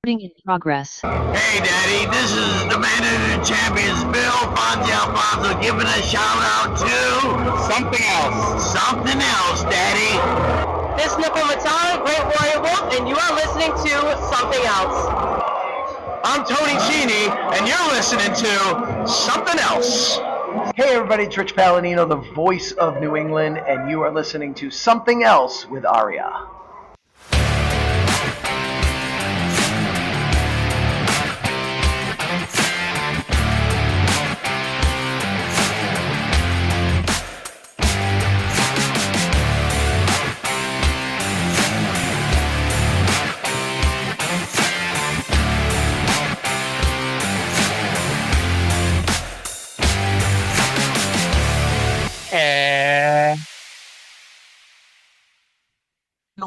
In progress. Hey, Daddy, this is the man of the champions, Bill Fonzie Alfonso, giving a shout out to something else. Something else, Daddy. This is Nickel Matara, Great Warrior Wolf, and you are listening to Something Else. I'm Tony Cini, and you're listening to Something Else. Hey everybody, it's Rich Palladino, the voice of New England, and you are listening to Something Else with Arya.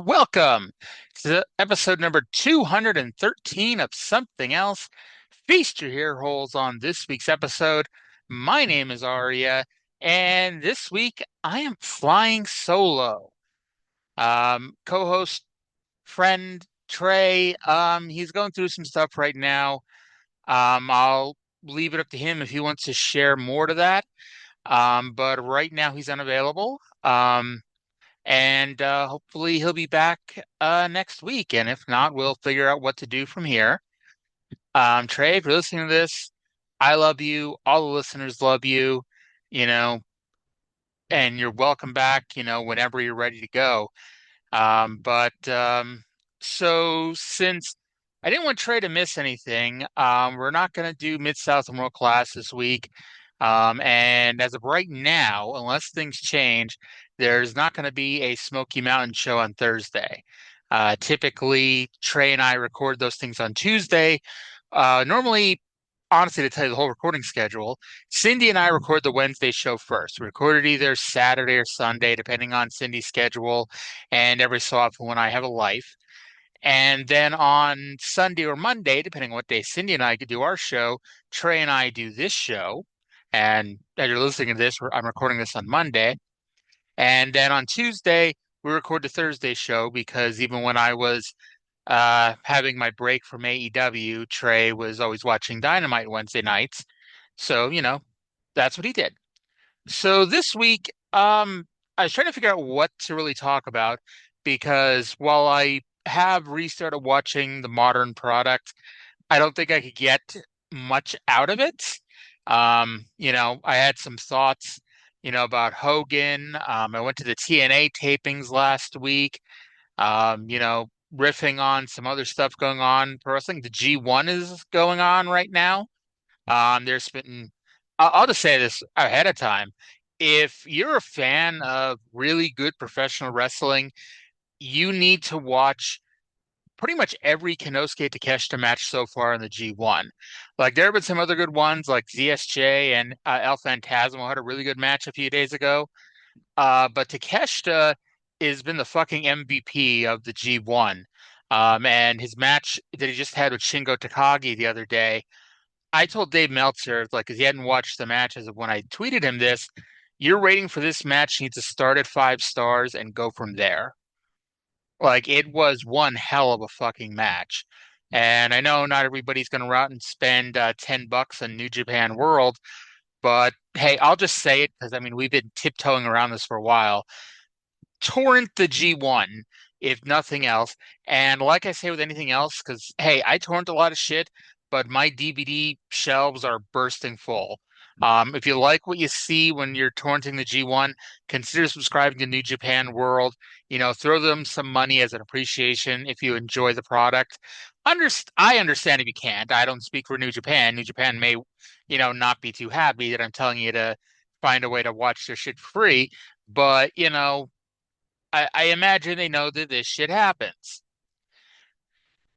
Welcome to episode number 213 of Something Else. Feast your ear holes on this week's episode. My name is Arya, and this week I am flying solo. Co-host friend Trey, he's going through some stuff right now. I'll leave it up to him if he wants to share more to that. But right now he's unavailable. And hopefully he'll be back next week. And if not, we'll figure out what to do from here. Trey, if you're listening to this, I love you. All the listeners love you, and you're welcome back, whenever you're ready to go. So since I didn't want Trey to miss anything, we're not going to do Mid-South and World Class this week. And as of right now, unless things change, there's not going to be a Smoky Mountain show on Thursday. Typically, Trey and I record those things on Tuesday. Normally, honestly, to tell you the whole recording schedule, Cindy and I record the Wednesday show first. We record it either Saturday or Sunday, depending on Cindy's schedule, and every so often when I have a life. And then on Sunday or Monday, depending on what day Cindy and I could do our show, Trey and I do this show. And as you're listening to this, I'm recording this on Monday. And then on Tuesday, we record the Thursday show because even when I was having my break from AEW, Trey was always watching Dynamite Wednesday nights. So, that's what he did. So this week, I was trying to figure out what to really talk about because while I have restarted watching the modern product, I don't think I could get much out of it. I had some thoughts, about Hogan. I went to the TNA tapings last week, riffing on some other stuff going on for wrestling. The G1 is going on right now. There's been, I'll just say this ahead of time. If you're a fan of really good professional wrestling, you need to watch pretty much every Konosuke Takeshita match so far in the G1. Like there have been some other good ones, like ZSJ and El Phantasmo had a really good match a few days ago. But Takeshita has been the fucking MVP of the G1. And his match that he just had with Shingo Takagi the other day, I told Dave Meltzer, like, because he hadn't watched the match as of when I tweeted him this, your rating for this match needs to start at 5 stars and go from there. Like it was one hell of a fucking match. And I know not everybody's going to out and spend $10 on New Japan World, but hey, I'll just say it because I mean we've been tiptoeing around this for a while. Torrent the G1, if nothing else. And like I say with anything else, because hey, I torrent a lot of shit, but my DVD shelves are bursting full. If you like what you see when you're torrenting the G1, consider subscribing to New Japan World. Throw them some money as an appreciation if you enjoy the product. I understand if you can't. I don't speak for New Japan. New Japan may, not be too happy that I'm telling you to find a way to watch their shit free. But, I imagine they know that this shit happens.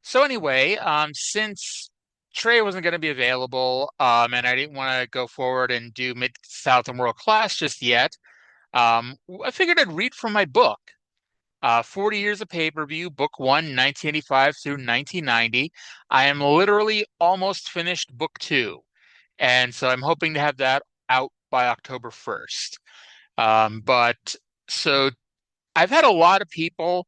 So anyway, since Trey wasn't going to be available, and I didn't want to go forward and do Mid-South and World Class just yet, I figured I'd read from my book. 40 Years of Pay-Per-View, Book 1, 1985 through 1990. I am literally almost finished Book 2. And so I'm hoping to have that out by October 1st. So I've had a lot of people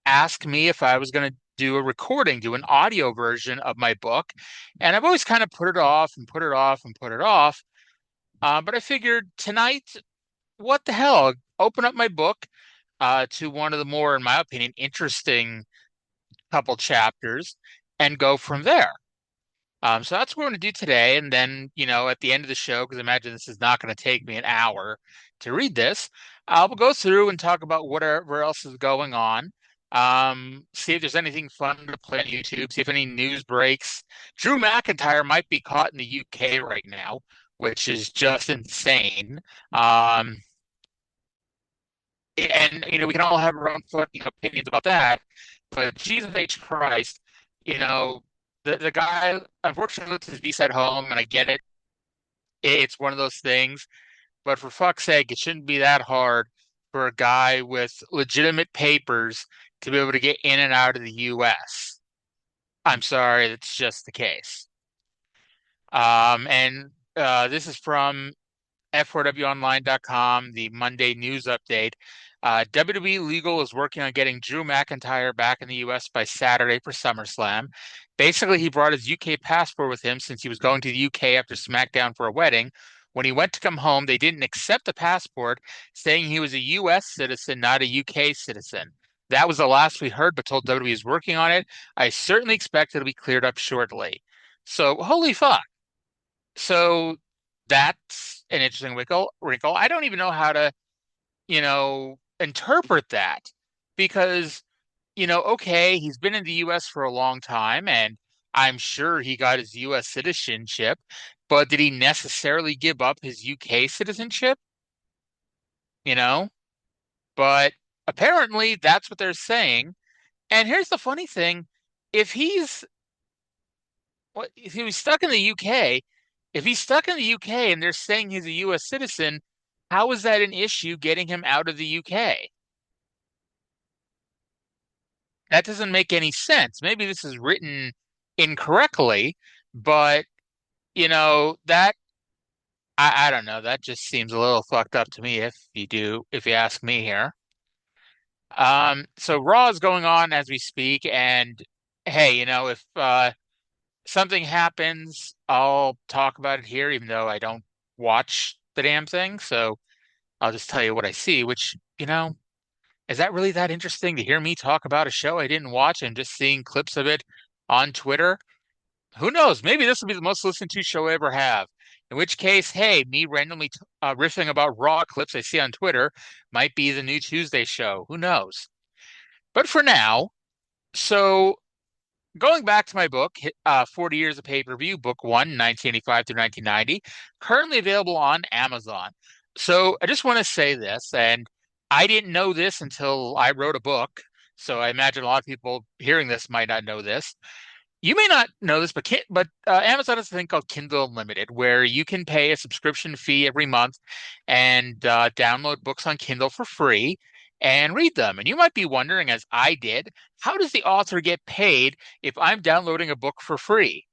ask me if I was going to do a recording, do an audio version of my book. And I've always kind of put it off and put it off and put it off. But I figured tonight, what the hell? Open up my book to one of the more, in my opinion, interesting couple chapters and go from there. So that's what we're going to do today. And then, at the end of the show, because I imagine this is not going to take me an hour to read this, I'll go through and talk about whatever else is going on. See if there's anything fun to play on YouTube, see if any news breaks. Drew McIntyre might be caught in the UK right now, which is just insane. And we can all have our own fucking opinions about that. But Jesus H. Christ, the guy unfortunately lets his beast at home, and I get it. It's one of those things. But for fuck's sake, it shouldn't be that hard for a guy with legitimate papers to be able to get in and out of the U.S. I'm sorry, that's just the case. And this is from F4WOnline.com, the Monday news update. WWE Legal is working on getting Drew McIntyre back in the U.S. by Saturday for SummerSlam. Basically, he brought his UK passport with him since he was going to the UK after SmackDown for a wedding. When he went to come home, they didn't accept the passport, saying he was a U.S. citizen, not a UK citizen. That was the last we heard, but told WWE is working on it. I certainly expect it'll be cleared up shortly. So, holy fuck. So, that's an interesting wrinkle. I don't even know how to, interpret that because, okay, he's been in the U.S. for a long time and I'm sure he got his U.S. citizenship, but did he necessarily give up his UK citizenship? But apparently that's what they're saying. And here's the funny thing. If he was stuck in the UK, if he's stuck in the UK and they're saying he's a U.S. citizen, how is that an issue getting him out of the UK? That doesn't make any sense. Maybe this is written incorrectly, but that I don't know. That just seems a little fucked up to me if you ask me here. So Raw is going on as we speak, and hey, if something happens, I'll talk about it here, even though I don't watch the damn thing. So I'll just tell you what I see, which, is that really that interesting to hear me talk about a show I didn't watch and just seeing clips of it on Twitter? Who knows? Maybe this will be the most listened to show I ever have. In which case, hey, me randomly riffing about Raw clips I see on Twitter might be the new Tuesday show. Who knows? But for now, so going back to my book, 40 Years of Pay-Per-View, Book 1, 1985 through 1990, currently available on Amazon. So I just want to say this, and I didn't know this until I wrote a book, so I imagine a lot of people hearing this might not know this. You may not know this, but Amazon has a thing called Kindle Unlimited, where you can pay a subscription fee every month and download books on Kindle for free and read them. And you might be wondering, as I did, how does the author get paid if I'm downloading a book for free?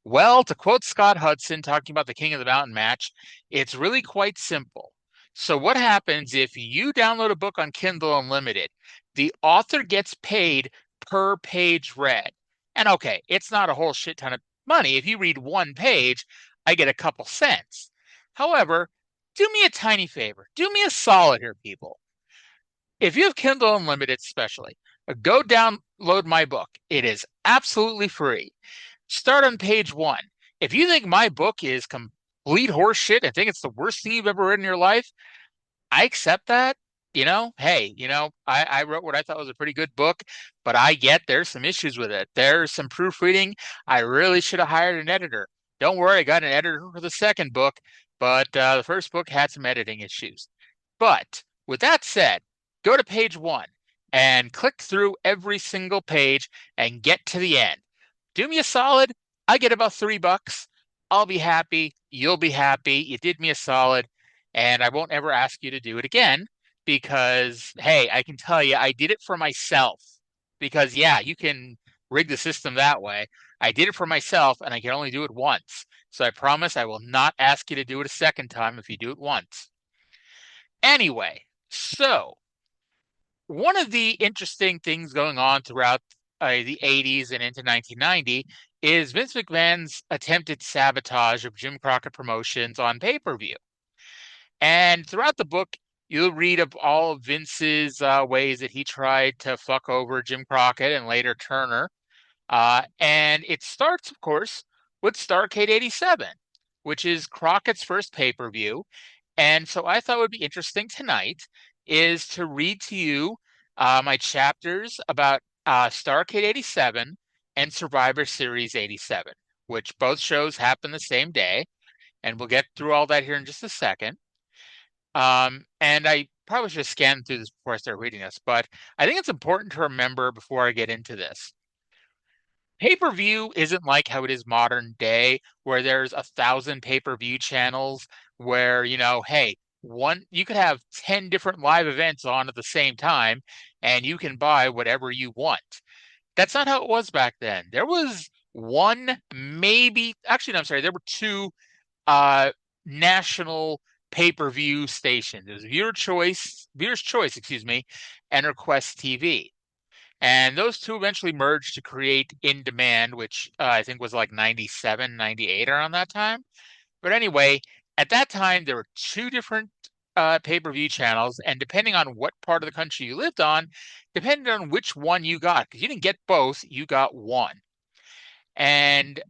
Well, to quote Scott Hudson talking about the King of the Mountain match, it's really quite simple. So what happens if you download a book on Kindle Unlimited? The author gets paid per page read. And okay, it's not a whole shit ton of money. If you read one page, I get a couple cents. However, do me a tiny favor. Do me a solid here, people. If you have Kindle Unlimited especially, go download my book. It is absolutely free. Start on page 1. If you think my book is complete horseshit and think it's the worst thing you've ever read in your life, I accept that. Hey, I wrote what I thought was a pretty good book, but I get there's some issues with it. There's some proofreading. I really should have hired an editor. Don't worry, I got an editor for the second book, but the first book had some editing issues. But with that said, go to page 1 and click through every single page and get to the end. Do me a solid. I get about $3. I'll be happy. You'll be happy. You did me a solid, and I won't ever ask you to do it again. Because, hey, I can tell you, I did it for myself. Because, yeah, you can rig the system that way. I did it for myself, and I can only do it once. So I promise I will not ask you to do it a second time if you do it once. Anyway, so one of the interesting things going on throughout the 80s and into 1990 is Vince McMahon's attempted sabotage of Jim Crockett Promotions on pay-per-view. And throughout the book, you'll read of all of Vince's ways that he tried to fuck over Jim Crockett and later Turner. And it starts, of course, with Starrcade 87, which is Crockett's first pay-per-view. And so I thought would be interesting tonight is to read to you my chapters about Starrcade 87 and Survivor Series 87, which both shows happen the same day. And we'll get through all that here in just a second. And I probably should scan through this before I start reading this, but I think it's important to remember before I get into this. Pay-per-view isn't like how it is modern day, where there's 1,000 pay-per-view channels where, hey, you could have 10 different live events on at the same time and you can buy whatever you want. That's not how it was back then. There was one, maybe, actually, no, I'm sorry, there were two national pay-per-view stations. It was Viewer's Choice, and Request TV. And those two eventually merged to create In Demand, which I think was like 97, 98 around that time. But anyway, at that time, there were two different pay-per-view channels, and depending on what part of the country you lived on, depended on which one you got, because you didn't get both, you got one. And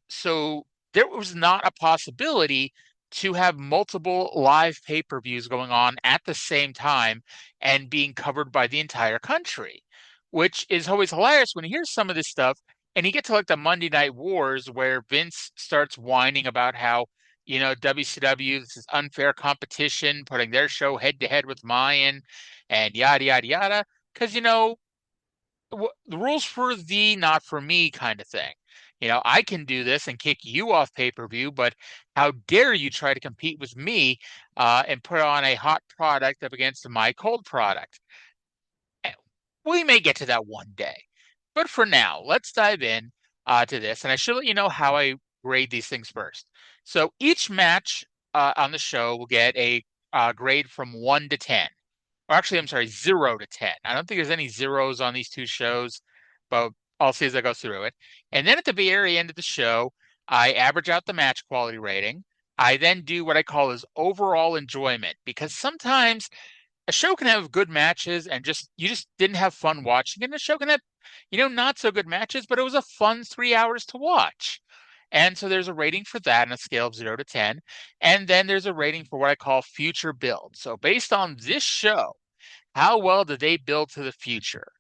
so there was not a possibility to have multiple live pay-per-views going on at the same time and being covered by the entire country, which is always hilarious when you hear some of this stuff and you get to like the Monday Night Wars where Vince starts whining about how, WCW, this is unfair competition, putting their show head to head with mine and yada, yada, yada. Because, the rules for thee, not for me kind of thing. I can do this and kick you off pay-per-view, but how dare you try to compete with me and put on a hot product up against my cold product? We may get to that one day. But for now, let's dive in to this. And I should let you know how I grade these things first. So each match on the show will get a grade from 1 to 10. Or actually, I'm sorry, 0 to 10. I don't think there's any zeros on these two shows, but I'll see as I go through it. And then at the very end of the show, I average out the match quality rating. I then do what I call is overall enjoyment, because sometimes a show can have good matches and you just didn't have fun watching it. And a show can have, not so good matches, but it was a fun 3 hours to watch. And so there's a rating for that on a scale of 0 to 10. And then there's a rating for what I call future build. So based on this show, how well did they build to the future?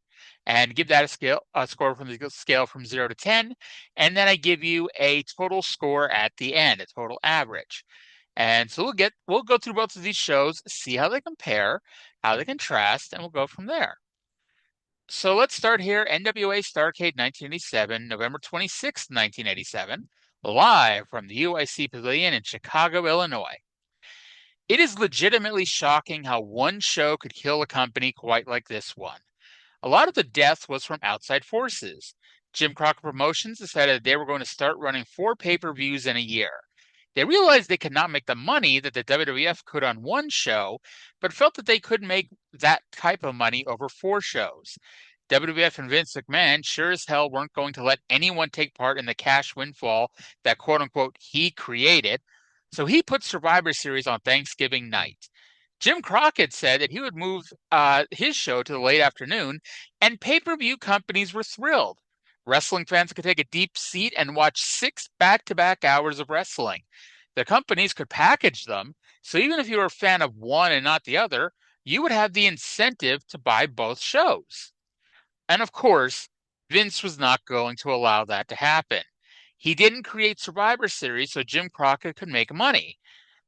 And give that a score from the scale from 0 to 10. And then I give you a total score at the end, a total average. And so we'll go through both of these shows, see how they compare, how they contrast, and we'll go from there. So let's start here. NWA Starrcade 1987, November 26, 1987, live from the UIC Pavilion in Chicago, Illinois. It is legitimately shocking how one show could kill a company quite like this one. A lot of the death was from outside forces. Jim Crockett Promotions decided they were going to start running 4 pay-per-views in a year. They realized they could not make the money that the WWF could on one show, but felt that they could make that type of money over 4 shows. WWF and Vince McMahon sure as hell weren't going to let anyone take part in the cash windfall that quote-unquote he created, so he put Survivor Series on Thanksgiving night. Jim Crockett said that he would move his show to the late afternoon, and pay-per-view companies were thrilled. Wrestling fans could take a deep seat and watch 6 back-to-back hours of wrestling. The companies could package them, so even if you were a fan of one and not the other, you would have the incentive to buy both shows. And of course, Vince was not going to allow that to happen. He didn't create Survivor Series so Jim Crockett could make money.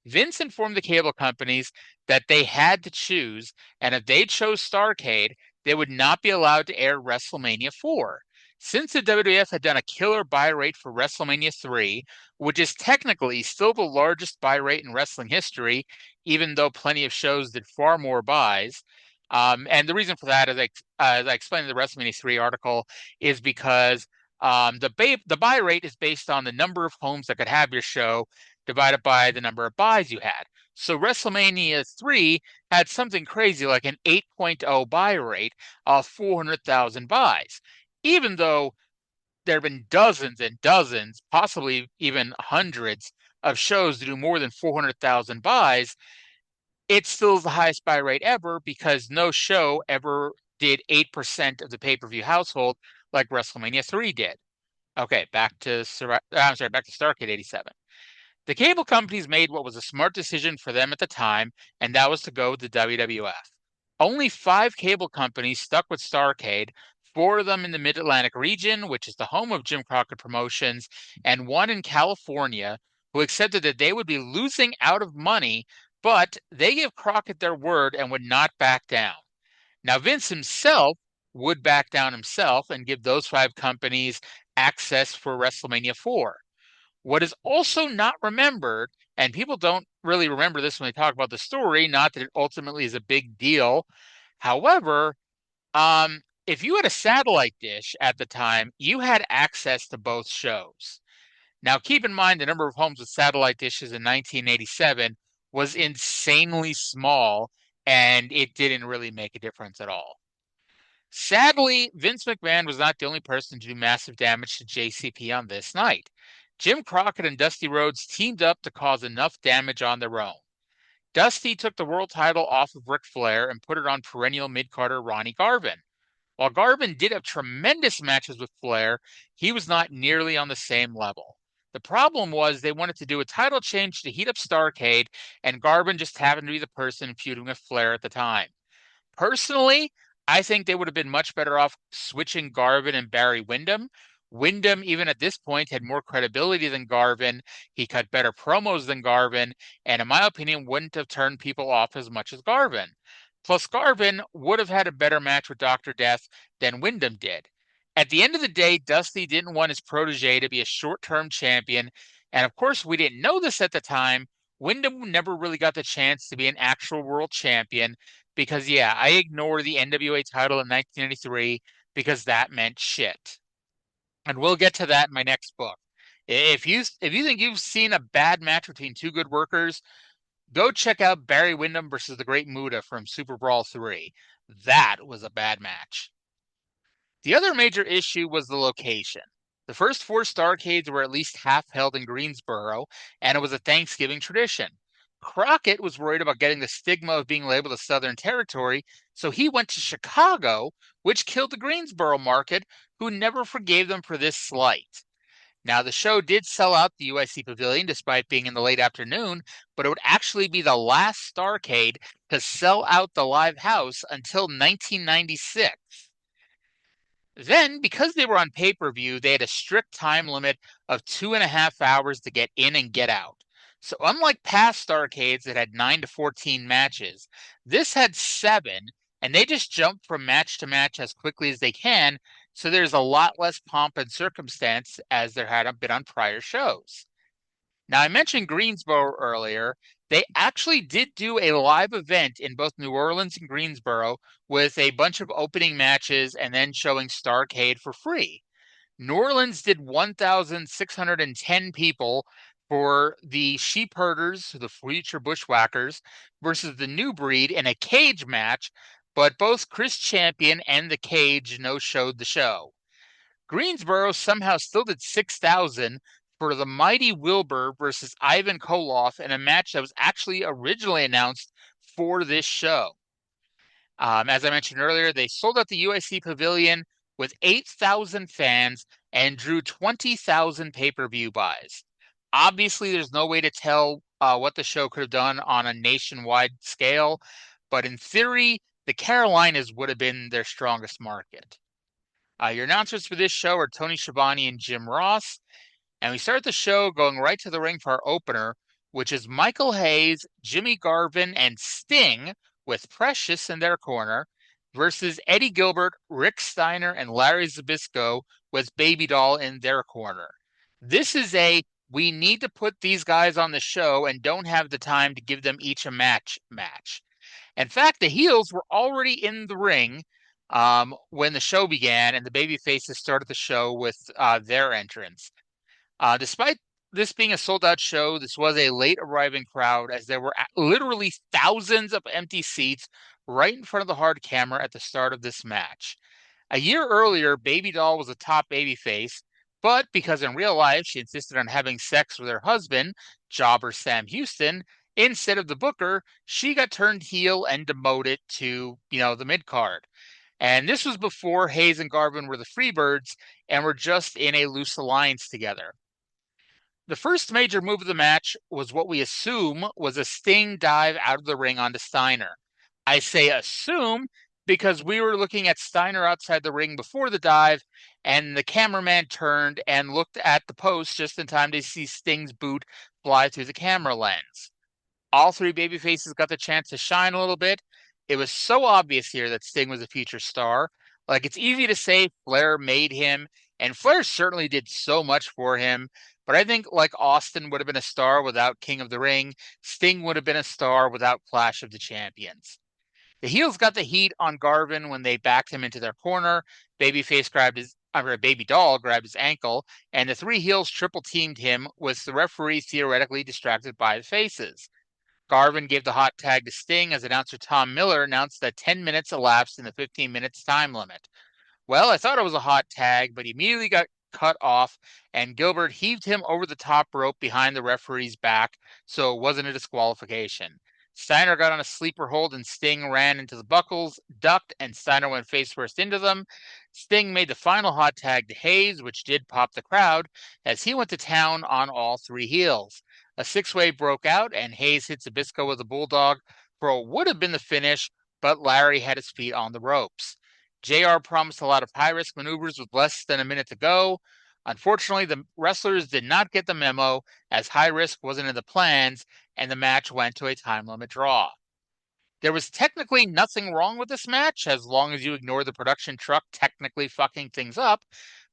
Vince informed the cable companies that they had to choose, and if they chose Starrcade, they would not be allowed to air WrestleMania 4. Since the WWF had done a killer buy rate for WrestleMania 3, which is technically still the largest buy rate in wrestling history, even though plenty of shows did far more buys. And the reason for that, as I explained in the WrestleMania 3 article, is because the buy rate is based on the number of homes that could have your show divided by the number of buys you had. So WrestleMania 3 had something crazy like an 8.0 buy rate of 400,000 buys. even though there have been dozens and dozens, possibly even hundreds of shows to do more than 400,000 buys, it's still the highest buy rate ever because no show ever did 8% of the pay-per-view household like WrestleMania 3 did. Okay, back to Starrcade 87. The cable companies made what was a smart decision for them at the time, and that was to go with the WWF. Only 5 cable companies stuck with Starrcade, 4 of them in the Mid-Atlantic region, which is the home of Jim Crockett Promotions, and 1 in California, who accepted that they would be losing out of money, but they gave Crockett their word and would not back down. Now, Vince himself would back down himself and give those 5 companies access for WrestleMania 4. What is also not remembered, and people don't really remember this when they talk about the story, not that it ultimately is a big deal. However, if you had a satellite dish at the time, you had access to both shows. Now, keep in mind the number of homes with satellite dishes in 1987 was insanely small, and it didn't really make a difference at all. Sadly, Vince McMahon was not the only person to do massive damage to JCP on this night. Jim Crockett and Dusty Rhodes teamed up to cause enough damage on their own. Dusty took the world title off of Ric Flair and put it on perennial mid-carder Ronnie Garvin. While Garvin did have tremendous matches with Flair, he was not nearly on the same level. The problem was they wanted to do a title change to heat up Starrcade, and Garvin just happened to be the person feuding with Flair at the time. Personally, I think they would have been much better off switching Garvin and Barry Windham. Windham, even at this point, had more credibility than Garvin. He cut better promos than Garvin, and in my opinion, wouldn't have turned people off as much as Garvin. Plus, Garvin would have had a better match with Dr. Death than Windham did. At the end of the day, Dusty didn't want his protege to be a short-term champion, and of course, we didn't know this at the time. Windham never really got the chance to be an actual world champion because, yeah, I ignore the NWA title in 1993 because that meant shit. And we'll get to that in my next book. If you think you've seen a bad match between 2 good workers, go check out Barry Windham versus the Great Muta from Super Brawl 3. That was a bad match. The other major issue was the location. The first 4 Starrcades were at least half held in Greensboro, and it was a Thanksgiving tradition. Crockett was worried about getting the stigma of being labeled a Southern Territory, so he went to Chicago, which killed the Greensboro market, who never forgave them for this slight. Now, the show did sell out the UIC Pavilion despite being in the late afternoon, but it would actually be the last Starrcade to sell out the live house until 1996. Then, because they were on pay-per-view, they had a strict time limit of 2.5 hours to get in and get out. So unlike past Starrcades that had 9 to 14 matches, this had 7, and they just jump from match to match as quickly as they can, so there's a lot less pomp and circumstance as there had been on prior shows. Now, I mentioned Greensboro earlier. They actually did do a live event in both New Orleans and Greensboro with a bunch of opening matches and then showing Starrcade for free. New Orleans did 1,610 people for the Sheep Herders, the Future Bushwhackers, versus the New Breed in a cage match, but both Chris Champion and the Cage no-showed the show. Greensboro somehow still did 6,000 for the Mighty Wilbur versus Ivan Koloff in a match that was actually originally announced for this show. As I mentioned earlier, they sold out the UIC Pavilion with 8,000 fans and drew 20,000 pay-per-view buys. Obviously, there's no way to tell what the show could have done on a nationwide scale, but in theory, the Carolinas would have been their strongest market. Your announcers for this show are Tony Schiavone and Jim Ross, and we start the show going right to the ring for our opener, which is Michael Hayes, Jimmy Garvin, and Sting, with Precious in their corner, versus Eddie Gilbert, Rick Steiner, and Larry Zbyszko with Baby Doll in their corner. This is we need to put these guys on the show and don't have the time to give them each a match. In fact, the heels were already in the ring when the show began, and the babyfaces started the show with their entrance. Despite this being a sold-out show, this was a late-arriving crowd as there were literally thousands of empty seats right in front of the hard camera at the start of this match. A year earlier, Baby Doll was a top babyface, but because in real life she insisted on having sex with her husband, jobber Sam Houston, instead of the Booker, she got turned heel and demoted to, the mid-card. And this was before Hayes and Garvin were the Freebirds and were just in a loose alliance together. The first major move of the match was what we assume was a Sting dive out of the ring onto Steiner. I say assume because we were looking at Steiner outside the ring before the dive, and the cameraman turned and looked at the post just in time to see Sting's boot fly through the camera lens. All three babyfaces got the chance to shine a little bit. It was so obvious here that Sting was a future star. Like, it's easy to say Flair made him, and Flair certainly did so much for him. But I think, like Austin would have been a star without King of the Ring, Sting would have been a star without Clash of the Champions. The heels got the heat on Garvin when they backed him into their corner. Baby Doll grabbed his ankle, and the three heels triple teamed him, with the referee theoretically distracted by the faces. Garvin gave the hot tag to Sting as announcer Tom Miller announced that 10 minutes elapsed in the 15 minutes time limit. Well, I thought it was a hot tag, but he immediately got cut off, and Gilbert heaved him over the top rope behind the referee's back, so it wasn't a disqualification. Steiner got on a sleeper hold, and Sting ran into the buckles, ducked, and Steiner went face first into them. Sting made the final hot tag to Hayes, which did pop the crowd, as he went to town on all three heels. A six-way broke out, and Hayes hit Zbyszko with a bulldog for what would have been the finish, but Larry had his feet on the ropes. JR promised a lot of high-risk maneuvers with less than a minute to go. Unfortunately, the wrestlers did not get the memo, as high risk wasn't in the plans, and the match went to a time limit draw. There was technically nothing wrong with this match, as long as you ignore the production truck technically fucking things up,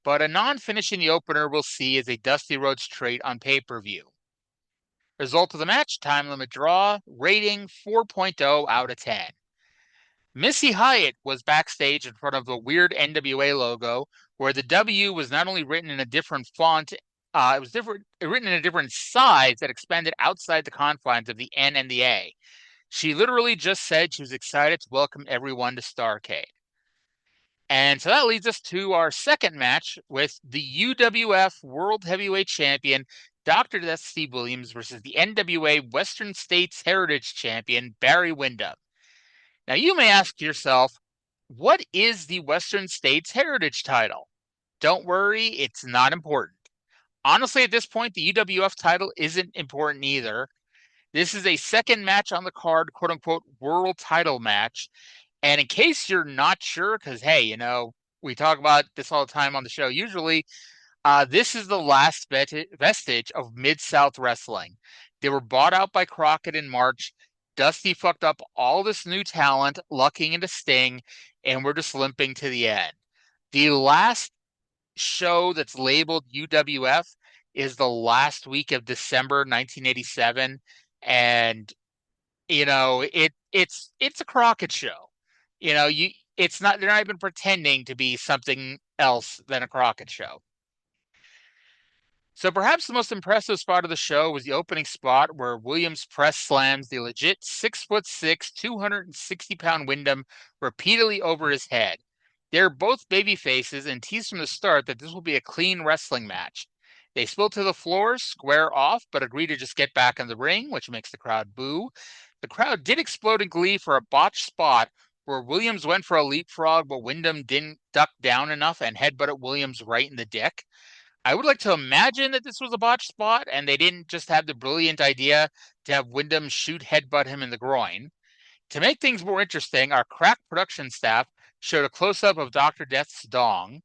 but a non-finish in the opener we'll see as a Dusty Rhodes trait on pay-per-view. Result of the match, time limit draw, rating 4.0 out of 10. Missy Hyatt was backstage in front of a weird NWA logo where the W was not only written in a different font, it was written in a different size that expanded outside the confines of the N and the A. She literally just said she was excited to welcome everyone to Starrcade. And so that leads us to our second match with the UWF World Heavyweight Champion, Dr. Death Steve Williams, versus the NWA Western States Heritage Champion, Barry Windham. Now, you may ask yourself, what is the Western States Heritage title? Don't worry, it's not important. Honestly, at this point, the UWF title isn't important either. This is a second match on the card, quote-unquote, world title match. And in case you're not sure, because, hey, we talk about this all the time on the show usually, this is the last vestige of Mid-South Wrestling. They were bought out by Crockett in March. Dusty fucked up all this new talent, lucking into Sting, and we're just limping to the end. The last show that's labeled UWF is the last week of December 1987, and it's a Crockett show. It's not, they're not even pretending to be something else than a Crockett show. So perhaps the most impressive spot of the show was the opening spot where Williams press slams the legit 6'6", 260-pound Windham repeatedly over his head. They're both baby faces and teased from the start that this will be a clean wrestling match. They spill to the floor, square off, but agree to just get back in the ring, which makes the crowd boo. The crowd did explode in glee for a botched spot where Williams went for a leapfrog, but Windham didn't duck down enough and headbutted Williams right in the dick. I would like to imagine that this was a botched spot and they didn't just have the brilliant idea to have Windham headbutt him in the groin. To make things more interesting, our crack production staff showed a close-up of Dr. Death's dong.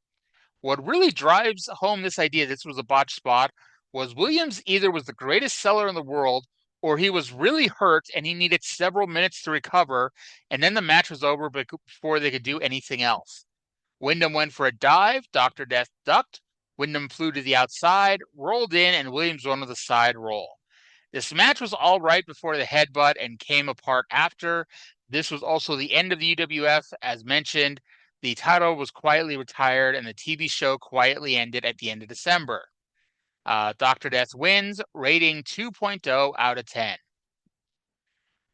What really drives home this idea this was a botched spot was Williams either was the greatest seller in the world or he was really hurt and he needed several minutes to recover, and then the match was over before they could do anything else. Windham went for a dive, Dr. Death ducked, Windham flew to the outside, rolled in, and Williams won with a side roll. This match was all right before the headbutt and came apart after. This was also the end of the UWF. As mentioned, the title was quietly retired and the TV show quietly ended at the end of December. Dr. Death wins, rating 2.0 out of 10.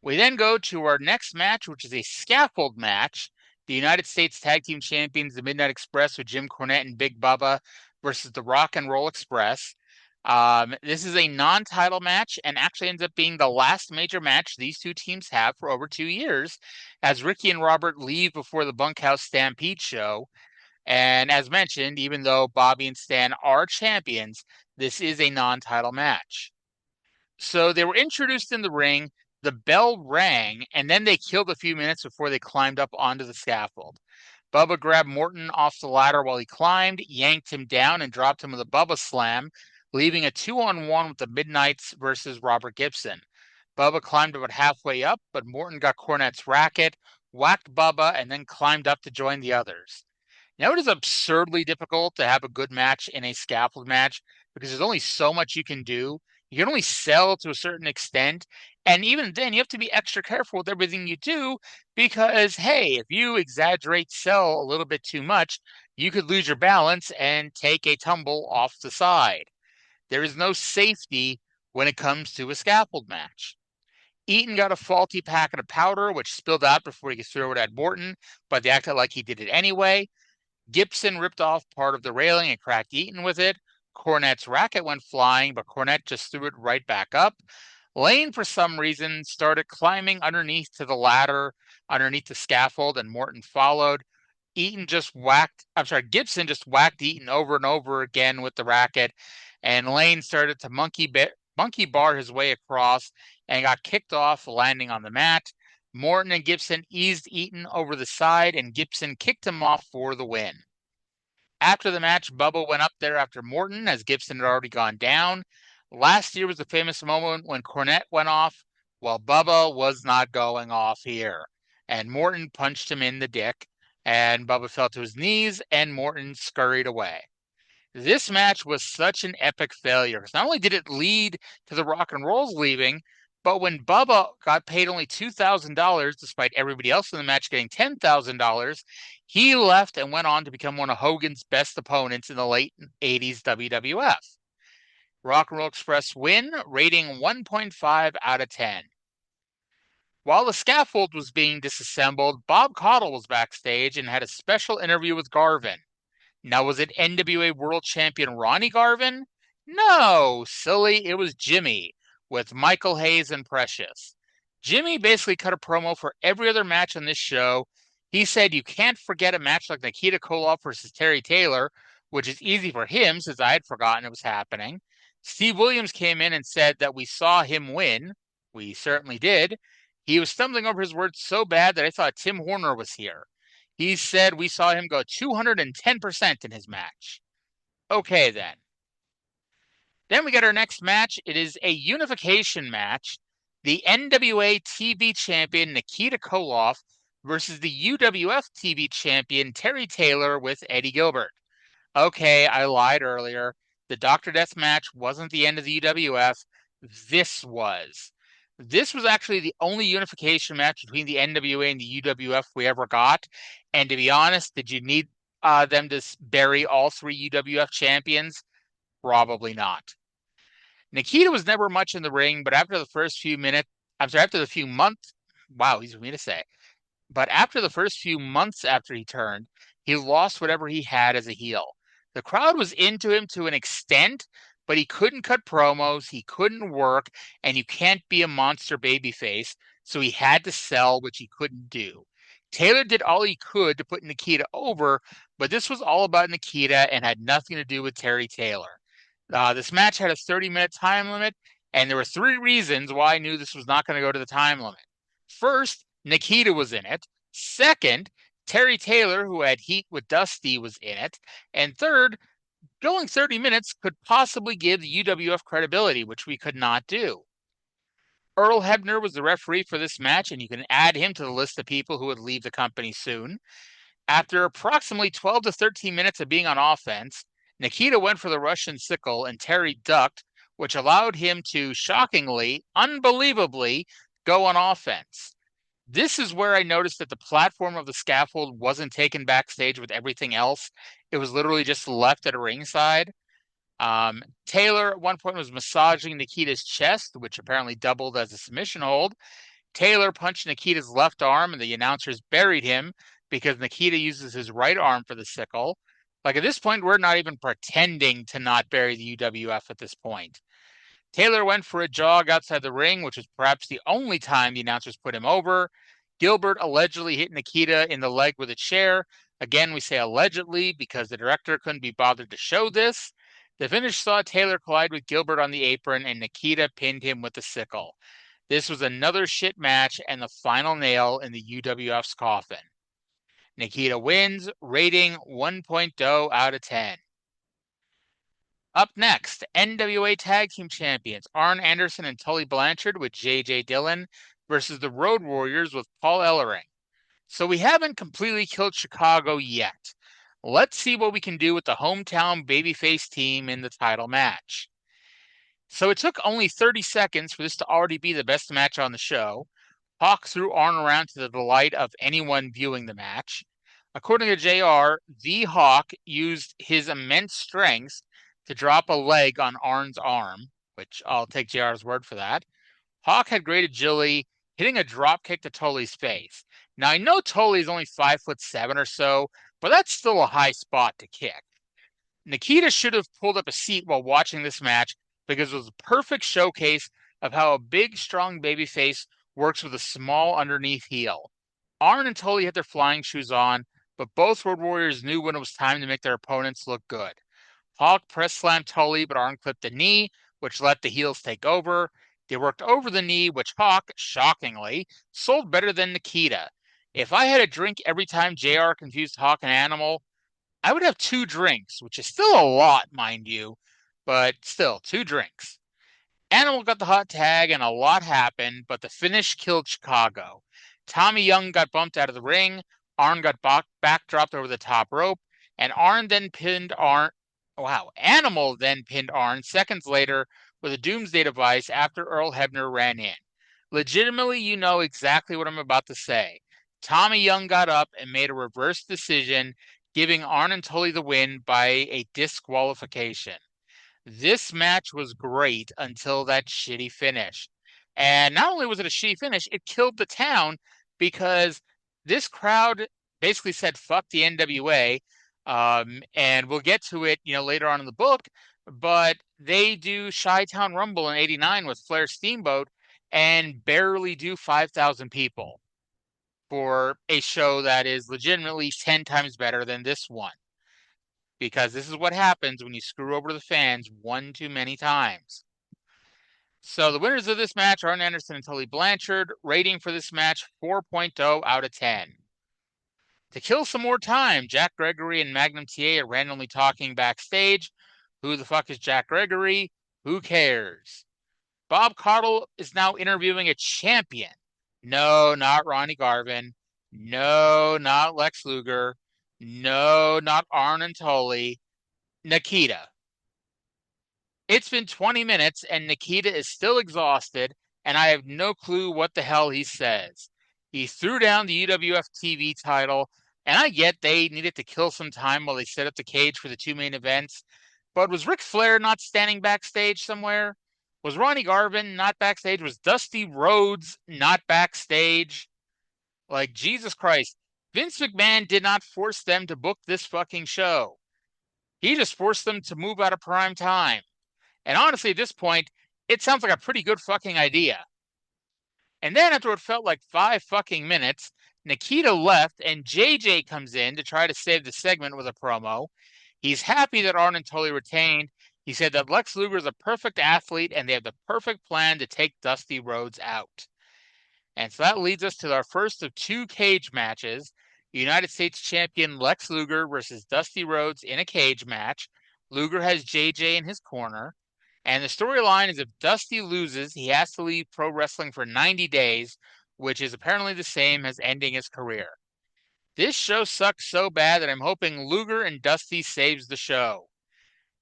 We then go to our next match, which is a scaffold match. the United States Tag Team Champions, the Midnight Express with Jim Cornette and Big Bubba versus the Rock and Roll Express. This is a non-title match and actually ends up being the last major match these two teams have for over 2 years, as Ricky and Robert leave before the Bunkhouse Stampede show. And as mentioned, even though Bobby and Stan are champions, this is a non-title match. So they were introduced in the ring, the bell rang, and then they killed a few minutes before they climbed up onto the scaffold. Bubba grabbed Morton off the ladder while he climbed, yanked him down, and dropped him with a Bubba slam, leaving a 2-on-1 with the Midnights versus Robert Gibson. Bubba climbed about halfway up, but Morton got Cornette's racket, whacked Bubba, and then climbed up to join the others. Now, it is absurdly difficult to have a good match in a scaffold match because there's only so much you can do. You can only sell to a certain extent, and even then, you have to be extra careful with everything you do because, hey, if you exaggerate sell a little bit too much, you could lose your balance and take a tumble off the side. There is no safety when it comes to a scaffold match. Eaton got a faulty packet of powder, which spilled out before he could throw it at Morton, but they acted like he did it anyway. Gibson ripped off part of the railing and cracked Eaton with it. Cornette's racket went flying, but Cornette just threw it right back up. Lane, for some reason, started climbing underneath to the ladder, underneath the scaffold, and Morton followed. Gibson just whacked Eaton over and over again with the racket, and Lane started to monkey bar his way across and got kicked off, landing on the mat. Morton and Gibson eased Eaton over the side, and Gibson kicked him off for the win. After the match, Bubba went up there after Morton, as Gibson had already gone down. Last year was the famous moment when Cornette went off. Well, Bubba was not going off here, and Morton punched him in the dick, and Bubba fell to his knees, and Morton scurried away. This match was such an epic failure, because not only did it lead to the Rock and Rolls leaving, but when Bubba got paid only $2,000, despite everybody else in the match getting $10,000, he left and went on to become one of Hogan's best opponents in the late 80s WWF. Rock and Roll Express win, rating 1.5 out of 10. While the scaffold was being disassembled, Bob Caudle was backstage and had a special interview with Garvin. Now, was it NWA World Champion Ronnie Garvin? No, silly, it was Jimmy, with Michael Hayes and Precious. Jimmy basically cut a promo for every other match on this show. He said you can't forget a match like Nikita Koloff versus Terry Taylor, which is easy for him since I had forgotten it was happening. Steve Williams came in and said that we saw him win. We certainly did. He was stumbling over his words so bad that I thought Tim Horner was here. He said we saw him go 210% in his match. Okay, then. Then we got our next match. It is a unification match. The NWA TV champion Nikita Koloff versus the UWF TV champion Terry Taylor with Eddie Gilbert. Okay, I lied earlier. The Dr. Death match wasn't the end of the UWF. This was. This was actually the only unification match between the NWA and the UWF we ever got. And to be honest, did you need them to bury all three UWF champions? Probably not. Nikita was never much in the ring, but after the first few months, wow, easy for me to say. But after the first few months after he turned, he lost whatever he had as a heel. The crowd was into him to an extent, but he couldn't cut promos, he couldn't work, and you can't be a monster babyface, so he had to sell, which he couldn't do. Taylor did all he could to put Nikita over, but this was all about Nikita and had nothing to do with Terry Taylor. This match had a 30-minute time limit, and there were 3 reasons why I knew this was not going to go to the time limit. First, Nikita was in it. Second, Terry Taylor, who had heat with Dusty, was in it. And third, going 30 minutes could possibly give the UWF credibility, which we could not do. Earl Hebner was the referee for this match, and you can add him to the list of people who would leave the company soon. After approximately 12 to 13 minutes of being on offense, Nikita went for the Russian sickle and Terry ducked, which allowed him to shockingly, unbelievably, go on offense. This is where I noticed that the platform of the scaffold wasn't taken backstage with everything else. It was literally just left at a ringside. Taylor at one point was massaging Nikita's chest, which apparently doubled as a submission hold. Taylor punched Nikita's left arm, and the announcers buried him because Nikita uses his right arm for the sickle. Like at this point, we're not even pretending to not bury the UWF at this point. Taylor went for a jog outside the ring, which was perhaps the only time the announcers put him over. Gilbert allegedly hit Nikita in the leg with a chair. Again, we say allegedly because the director couldn't be bothered to show this. The finish saw Taylor collide with Gilbert on the apron, and Nikita pinned him with the sickle. This was another shit match and the final nail in the UWF's coffin. Nikita wins, rating 1.0 out of 10. Up next, NWA Tag Team Champions Arn Anderson and Tully Blanchard with J.J. Dillon versus the Road Warriors with Paul Ellering. So we haven't completely killed Chicago yet. Let's see what we can do with the hometown babyface team in the title match. So it took only 30 seconds for this to already be the best match on the show. Hawk threw Arn around to the delight of anyone viewing the match. According to JR, the Hawk used his immense strength to drop a leg on Arn's arm, which I'll take JR's word for that. Hawk had great agility, hitting a drop kick to Tully's face. Now, I know Tully is only 5'7" or so, but that's still a high spot to kick. Nikita should have pulled up a seat while watching this match because it was a perfect showcase of how a big, strong babyface works with a small underneath heel. Arn and Tully had their flying shoes on, but both Road Warriors knew when it was time to make their opponents look good. Hawk press slammed Tully, but Arn clipped the knee, which let the heels take over. They worked over the knee, which Hawk, shockingly, sold better than Nikita. If I had a drink every time JR confused Hawk and Animal, I would have 2 drinks, which is still a lot, mind you, but still, 2 drinks. Animal got the hot tag and a lot happened, but the finish killed Chicago. Tommy Young got bumped out of the ring, Arn got backdropped over the top rope, and Animal then pinned Arn seconds later with a doomsday device after Earl Hebner ran in. Legitimately, you know exactly what I'm about to say. Tommy Young got up and made a reverse decision, giving Arn and Tully the win by a disqualification. This match was great until that shitty finish. And not only was it a shitty finish, it killed the town because this crowd basically said, fuck the NWA. And we'll get to it, later on in the book, but they do Chi-Town Rumble in '89 with Flair Steamboat and barely do 5,000 people for a show that is legitimately 10 times better than this one. Because this is what happens when you screw over the fans one too many times. So the winners of this match are Arn Anderson and Tully Blanchard. Rating for this match, 4.0 out of 10. To kill some more time, Jack Gregory and Magnum TA are randomly talking backstage. Who the fuck is Jack Gregory? Who cares? Bob Caudle is now interviewing a champion. No, not Ronnie Garvin. No, not Lex Luger. No, not Arn and Tully. Nikita. It's been 20 minutes and Nikita is still exhausted, and I have no clue what the hell he says. He threw down the UWF TV title, and I get they needed to kill some time while they set up the cage for the 2 main events, but was Ric Flair not standing backstage somewhere? Was Ronnie Garvin not backstage? Was Dusty Rhodes not backstage? Like, Jesus Christ. Vince McMahon did not force them to book this fucking show. He just forced them to move out of prime time. And honestly, at this point, it sounds like a pretty good fucking idea. And then after what felt like 5 fucking minutes, Nikita left and JJ comes in to try to save the segment with a promo. He's happy that Arn and Tully retained. He said that Lex Luger is a perfect athlete and they have the perfect plan to take Dusty Rhodes out. And so that leads us to our first of 2 cage matches. United States Champion Lex Luger versus Dusty Rhodes in a cage match. Luger has JJ in his corner. And the storyline is if Dusty loses, he has to leave pro wrestling for 90 days, which is apparently the same as ending his career. This show sucks so bad that I'm hoping Luger and Dusty saves the show.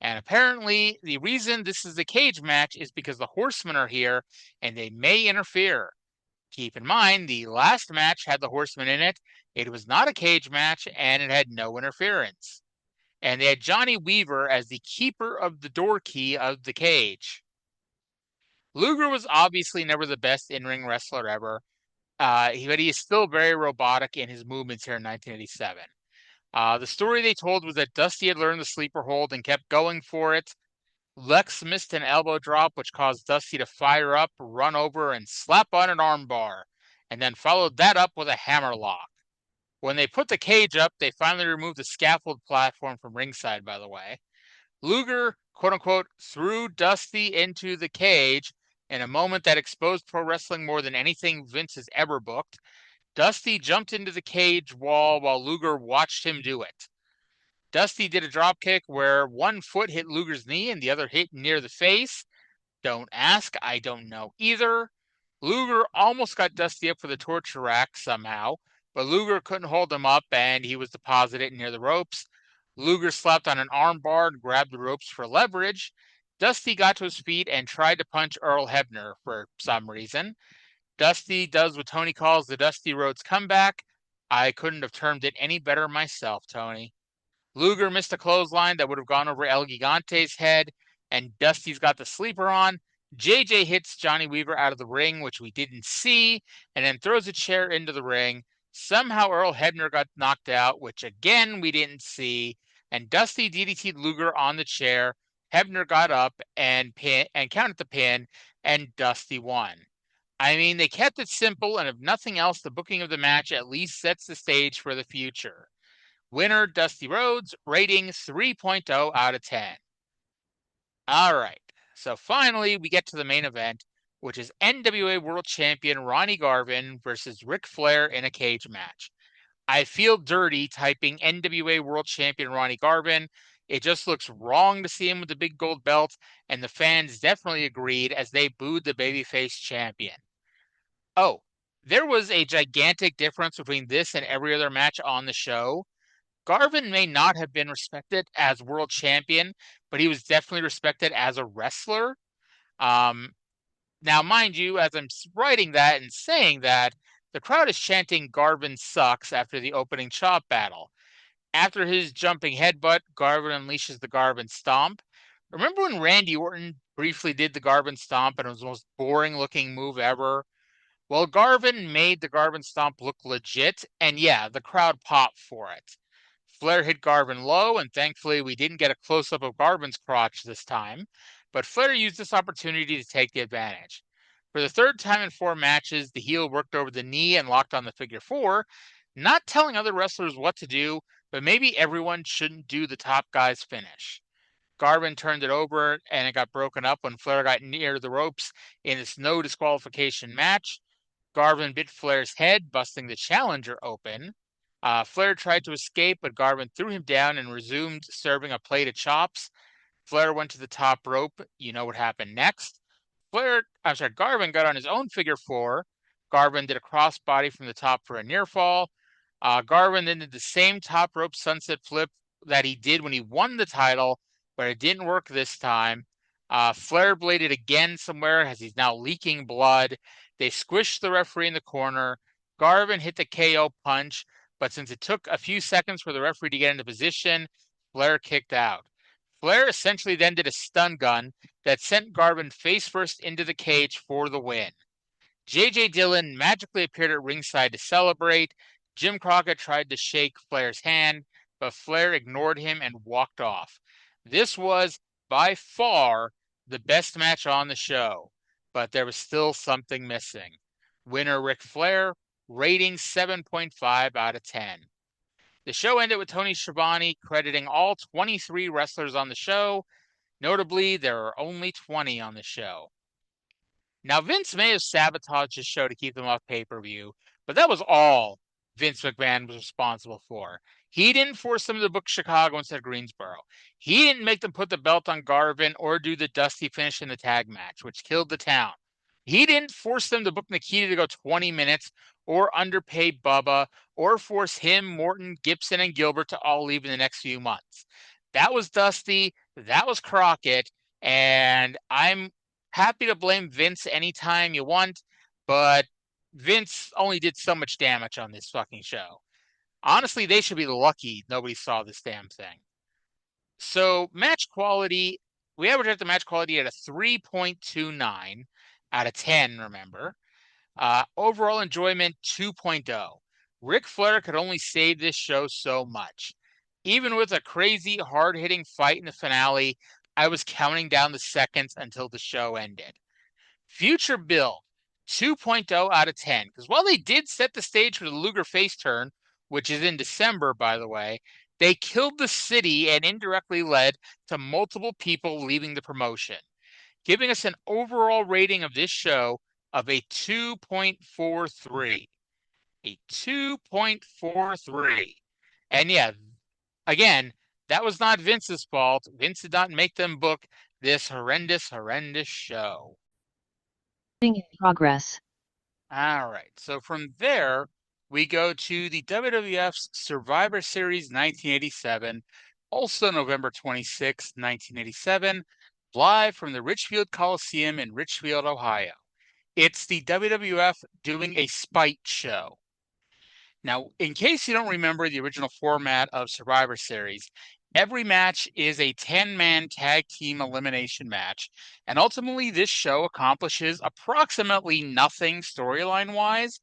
And apparently the reason this is a cage match is because the Horsemen are here and they may interfere. Keep in mind, the last match had the Horsemen in it. It was not a cage match and it had no interference. And they had Johnny Weaver as the keeper of the door key of the cage. Luger was obviously never the best in-ring wrestler ever. but he is still very robotic in his movements here in 1987. The story they told was that Dusty had learned the sleeper hold and kept going for it. Lex missed an elbow drop, which caused Dusty to fire up, run over, and slap on an armbar, and then followed that up with a hammerlock. When they put the cage up, they finally removed the scaffold platform from ringside, by the way. Luger, quote unquote, threw Dusty into the cage in a moment that exposed pro wrestling more than anything Vince has ever booked. Dusty jumped into the cage wall while Luger watched him do it. Dusty did a dropkick where one foot hit Luger's knee and the other hit near the face. Don't ask, I don't know either. Luger almost got Dusty up for the torture rack somehow, but Luger couldn't hold him up and he was deposited near the ropes. Luger slapped on an armbar and grabbed the ropes for leverage. Dusty got to his feet and tried to punch Earl Hebner for some reason. Dusty does what Tony calls the Dusty Rhodes comeback. I couldn't have termed it any better myself, Tony. Luger missed a clothesline that would have gone over El Gigante's head, and Dusty's got the sleeper on. JJ hits Johnny Weaver out of the ring, which we didn't see, and then throws a chair into the ring. Somehow Earl Hebner got knocked out, which again we didn't see, and Dusty DDT'd Luger on the chair. Hebner got up and counted the pin, and Dusty won. I mean, they kept it simple, and if nothing else, the booking of the match at least sets the stage for the future. Winner, Dusty Rhodes, rating 3.0 out of 10. All right, so finally we get to the main event, which is NWA World Champion Ronnie Garvin versus Ric Flair in a cage match. I feel dirty typing NWA World Champion Ronnie Garvin. It just looks wrong to see him with the big gold belt, and the fans definitely agreed as they booed the babyface champion. Oh, there was a gigantic difference between this and every other match on the show. Garvin may not have been respected as world champion, but he was definitely respected as a wrestler. Now, mind you, as I'm writing that and saying that, the crowd is chanting Garvin sucks after the opening chop battle. After his jumping headbutt, Garvin unleashes the Garvin stomp. Remember when Randy Orton briefly did the Garvin stomp and it was the most boring looking move ever? Well, Garvin made the Garvin stomp look legit, and yeah, the crowd popped for it. Flair hit Garvin low, and thankfully we didn't get a close-up of Garvin's crotch this time, but Flair used this opportunity to take the advantage. For the third time in 4 matches, the heel worked over the knee and locked on the figure 4, not telling other wrestlers what to do, but maybe everyone shouldn't do the top guy's finish. Garvin turned it over, and it got broken up when Flair got near the ropes in this no disqualification match. Garvin bit Flair's head, busting the challenger open. Flair tried to escape, but Garvin threw him down and resumed serving a plate of chops. Flair went to the top rope. You know what happened next. Garvin got on his own figure 4. Garvin did a crossbody from the top for a near fall. Garvin then did the same top rope sunset flip that he did when he won the title, but it didn't work this time. Flair bladed again somewhere as he's now leaking blood. They squished the referee in the corner. Garvin hit the KO punch, but since it took a few seconds for the referee to get into position, Flair kicked out. Flair essentially then did a stun gun that sent Garvin face first into the cage for the win. J.J. Dillon magically appeared at ringside to celebrate. Jim Crockett tried to shake Flair's hand, but Flair ignored him and walked off. This was, by far, the best match on the show, but there was still something missing. Winner Ric Flair, rating 7.5 out of 10. The show ended with Tony Schiavone crediting all 23 wrestlers on the show. Notably, there are only 20 on the show. Now, Vince may have sabotaged the show to keep them off pay-per-view, but that was all Vince McMahon was responsible for. He didn't force them to book Chicago instead of Greensboro. He didn't make them put the belt on Garvin or do the Dusty finish in the tag match, which killed the town. He didn't force them to book Nikita to go 20 minutes or underpay Bubba or force him, Morton, Gibson, and Gilbert to all leave in the next few months. That was Dusty. That was Crockett. And I'm happy to blame Vince anytime you want, but Vince only did so much damage on this fucking show. Honestly, they should be lucky nobody saw this damn thing. So, match quality, we averaged out the match quality at a 3.29 out of 10, remember. Overall enjoyment 2.0. Ric Flair could only save this show so much. Even with a crazy, hard-hitting fight in the finale, I was counting down the seconds until the show ended. Future build 2.0 out of 10. Because while they did set the stage for the Luger face turn, which is in December, by the way, they killed the city and indirectly led to multiple people leaving the promotion, giving us an overall rating of this show of a 2.43. A 2.43. And yeah, again, that was not Vince's fault. Vince did not make them book this horrendous show. In progress. All right. So from there, we go to the WWF's Survivor Series 1987, also November 26, 1987, live from the Richfield Coliseum in Richfield, Ohio. It's the WWF doing a spite show. Now, in case you don't remember the original format of Survivor Series, every match is a 10-man tag team elimination match, and ultimately this show accomplishes approximately nothing storyline-wise,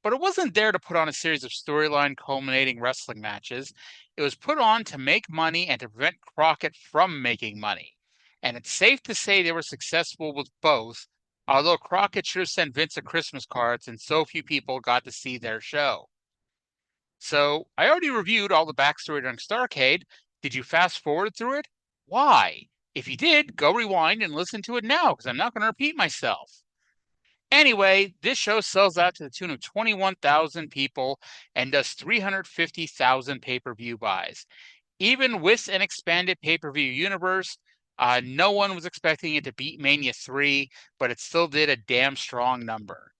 but it wasn't there to put on a series of storyline culminating wrestling matches. It was put on to make money and to prevent Crockett from making money. And it's safe to say they were successful with both, although Crockett should have sent Vince a Christmas cards and so few people got to see their show. So I already reviewed all the backstory during Starrcade. Did you fast forward through it? Why? If you did, go rewind and listen to it now, because I'm not going to repeat myself. Anyway, this show sells out to the tune of 21,000 people and does 350,000 pay-per-view buys. Even with an expanded pay-per-view universe, no one was expecting it to beat Mania 3, but it still did a damn strong number.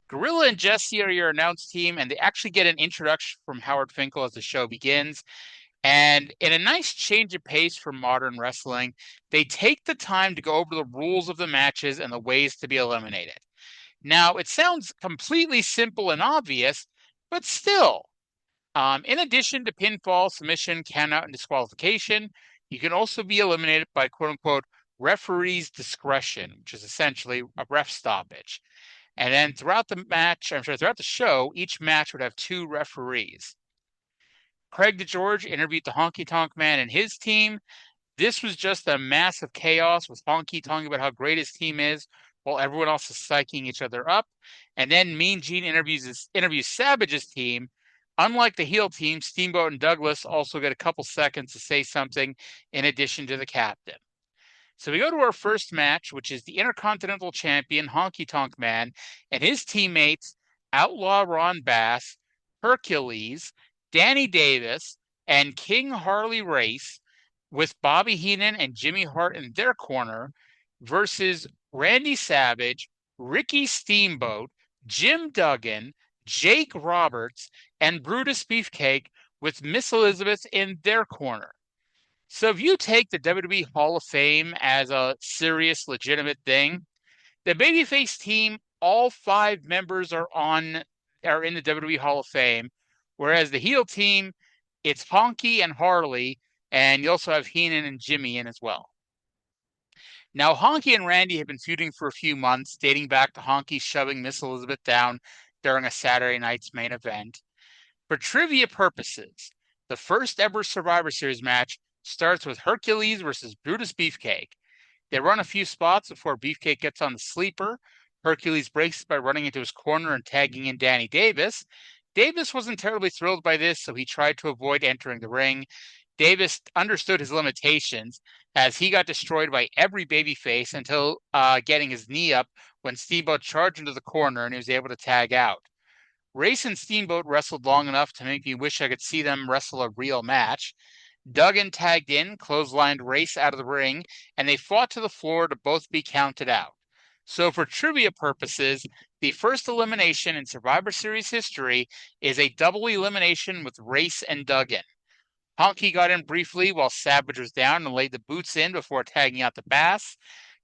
Gorilla and Jesse are your announce team, and they actually get an introduction from Howard Finkel as the show begins. And in a nice change of pace for modern wrestling, they take the time to go over the rules of the matches and the ways to be eliminated. Now, it sounds completely simple and obvious, but still, in addition to pinfall, submission, countout, and disqualification, you can also be eliminated by quote-unquote referee's discretion, which is essentially a ref stoppage. And then throughout the show, each match would have two referees. Craig DeGeorge interviewed the Honky Tonk Man and his team. This was just a massive chaos with Honky talking about how great his team is while everyone else is psyching each other up. And then Mean Gene interviews Savage's team. Unlike the heel team, Steamboat and Douglas also get a couple seconds to say something in addition to the captain. So we go to our first match, which is the Intercontinental Champion, Honky Tonk Man, and his teammates, Outlaw Ron Bass, Hercules, Danny Davis, and King Harley Race, with Bobby Heenan and Jimmy Hart in their corner, versus Randy Savage, Ricky Steamboat, Jim Duggan, Jake Roberts, and Brutus Beefcake, with Miss Elizabeth in their corner. So if you take the WWE Hall of Fame as a serious, legitimate thing, the babyface team, all 5 members are in the WWE Hall of Fame, whereas the heel team, it's Honky and Harley, and you also have Heenan and Jimmy in as well. Now, Honky and Randy have been feuding for a few months, dating back to Honky shoving Miss Elizabeth down during a Saturday night's main event. For trivia purposes, the first ever Survivor Series match starts with Hercules versus Brutus Beefcake. They run a few spots before Beefcake gets on the sleeper. Hercules breaks by running into his corner and tagging in Danny Davis. Davis wasn't terribly thrilled by this, so he tried to avoid entering the ring. Davis understood his limitations as he got destroyed by every babyface until getting his knee up when Steamboat charged into the corner and he was able to tag out. Race and Steamboat wrestled long enough to make me wish I could see them wrestle a real match. Duggan tagged in, clotheslined Race out of the ring, and they fought to the floor to both be counted out. So for trivia purposes, the first elimination in Survivor Series history is a double elimination with Race and Duggan. Honky got in briefly while Savage was down and laid the boots in before tagging out the Bass.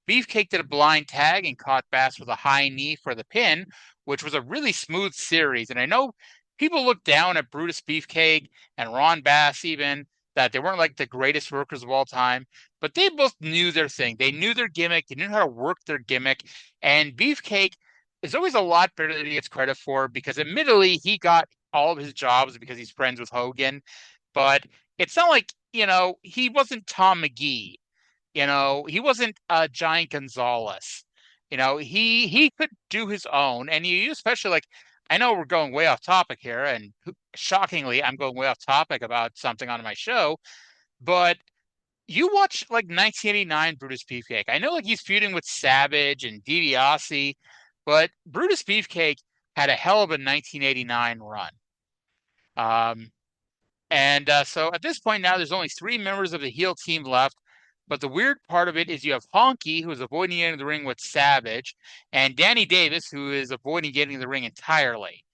Beefcake did a blind tag and caught Bass with a high knee for the pin, which was a really smooth series. And I know people look down at Brutus Beefcake and Ron Bass even, that they weren't like the greatest workers of all time, but they both knew their thing. They knew their gimmick. They knew how to work their gimmick. And Beefcake is always a lot better than he gets credit for because admittedly he got all of his jobs because he's friends with Hogan, but it's not like, he wasn't Tom McGee. He wasn't Giant Gonzalez. He could do his own, and you especially like. I know we're going way off topic here, and shockingly, I'm going way off topic about something on my show. But you watch like 1989 Brutus Beefcake. I know like he's feuding with Savage and DiBiase, but Brutus Beefcake had a hell of a 1989 run. So at this point now, there's only three members of the heel team left. But the weird part of it is you have Honky, who is avoiding getting in the ring with Savage, and Danny Davis, who is avoiding getting in the ring entirely.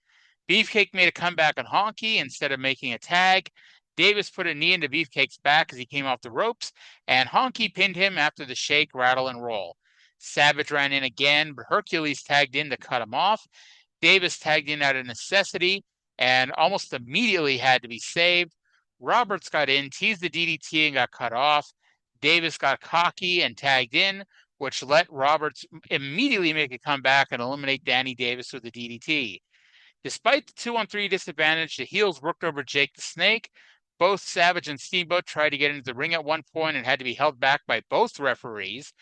Beefcake made a comeback on Honky instead of making a tag. Davis put a knee into Beefcake's back as he came off the ropes, and Honky pinned him after the shake, rattle, and roll. Savage ran in again, but Hercules tagged in to cut him off. Davis tagged in out of necessity and almost immediately had to be saved. Roberts got in, teased the DDT, and got cut off. Davis got cocky and tagged in, which let Roberts immediately make a comeback and eliminate Danny Davis with the DDT. Despite the 2-on-3 disadvantage, the heels worked over Jake the Snake. Both Savage and Steamboat tried to get into the ring at one point and had to be held back by both referees.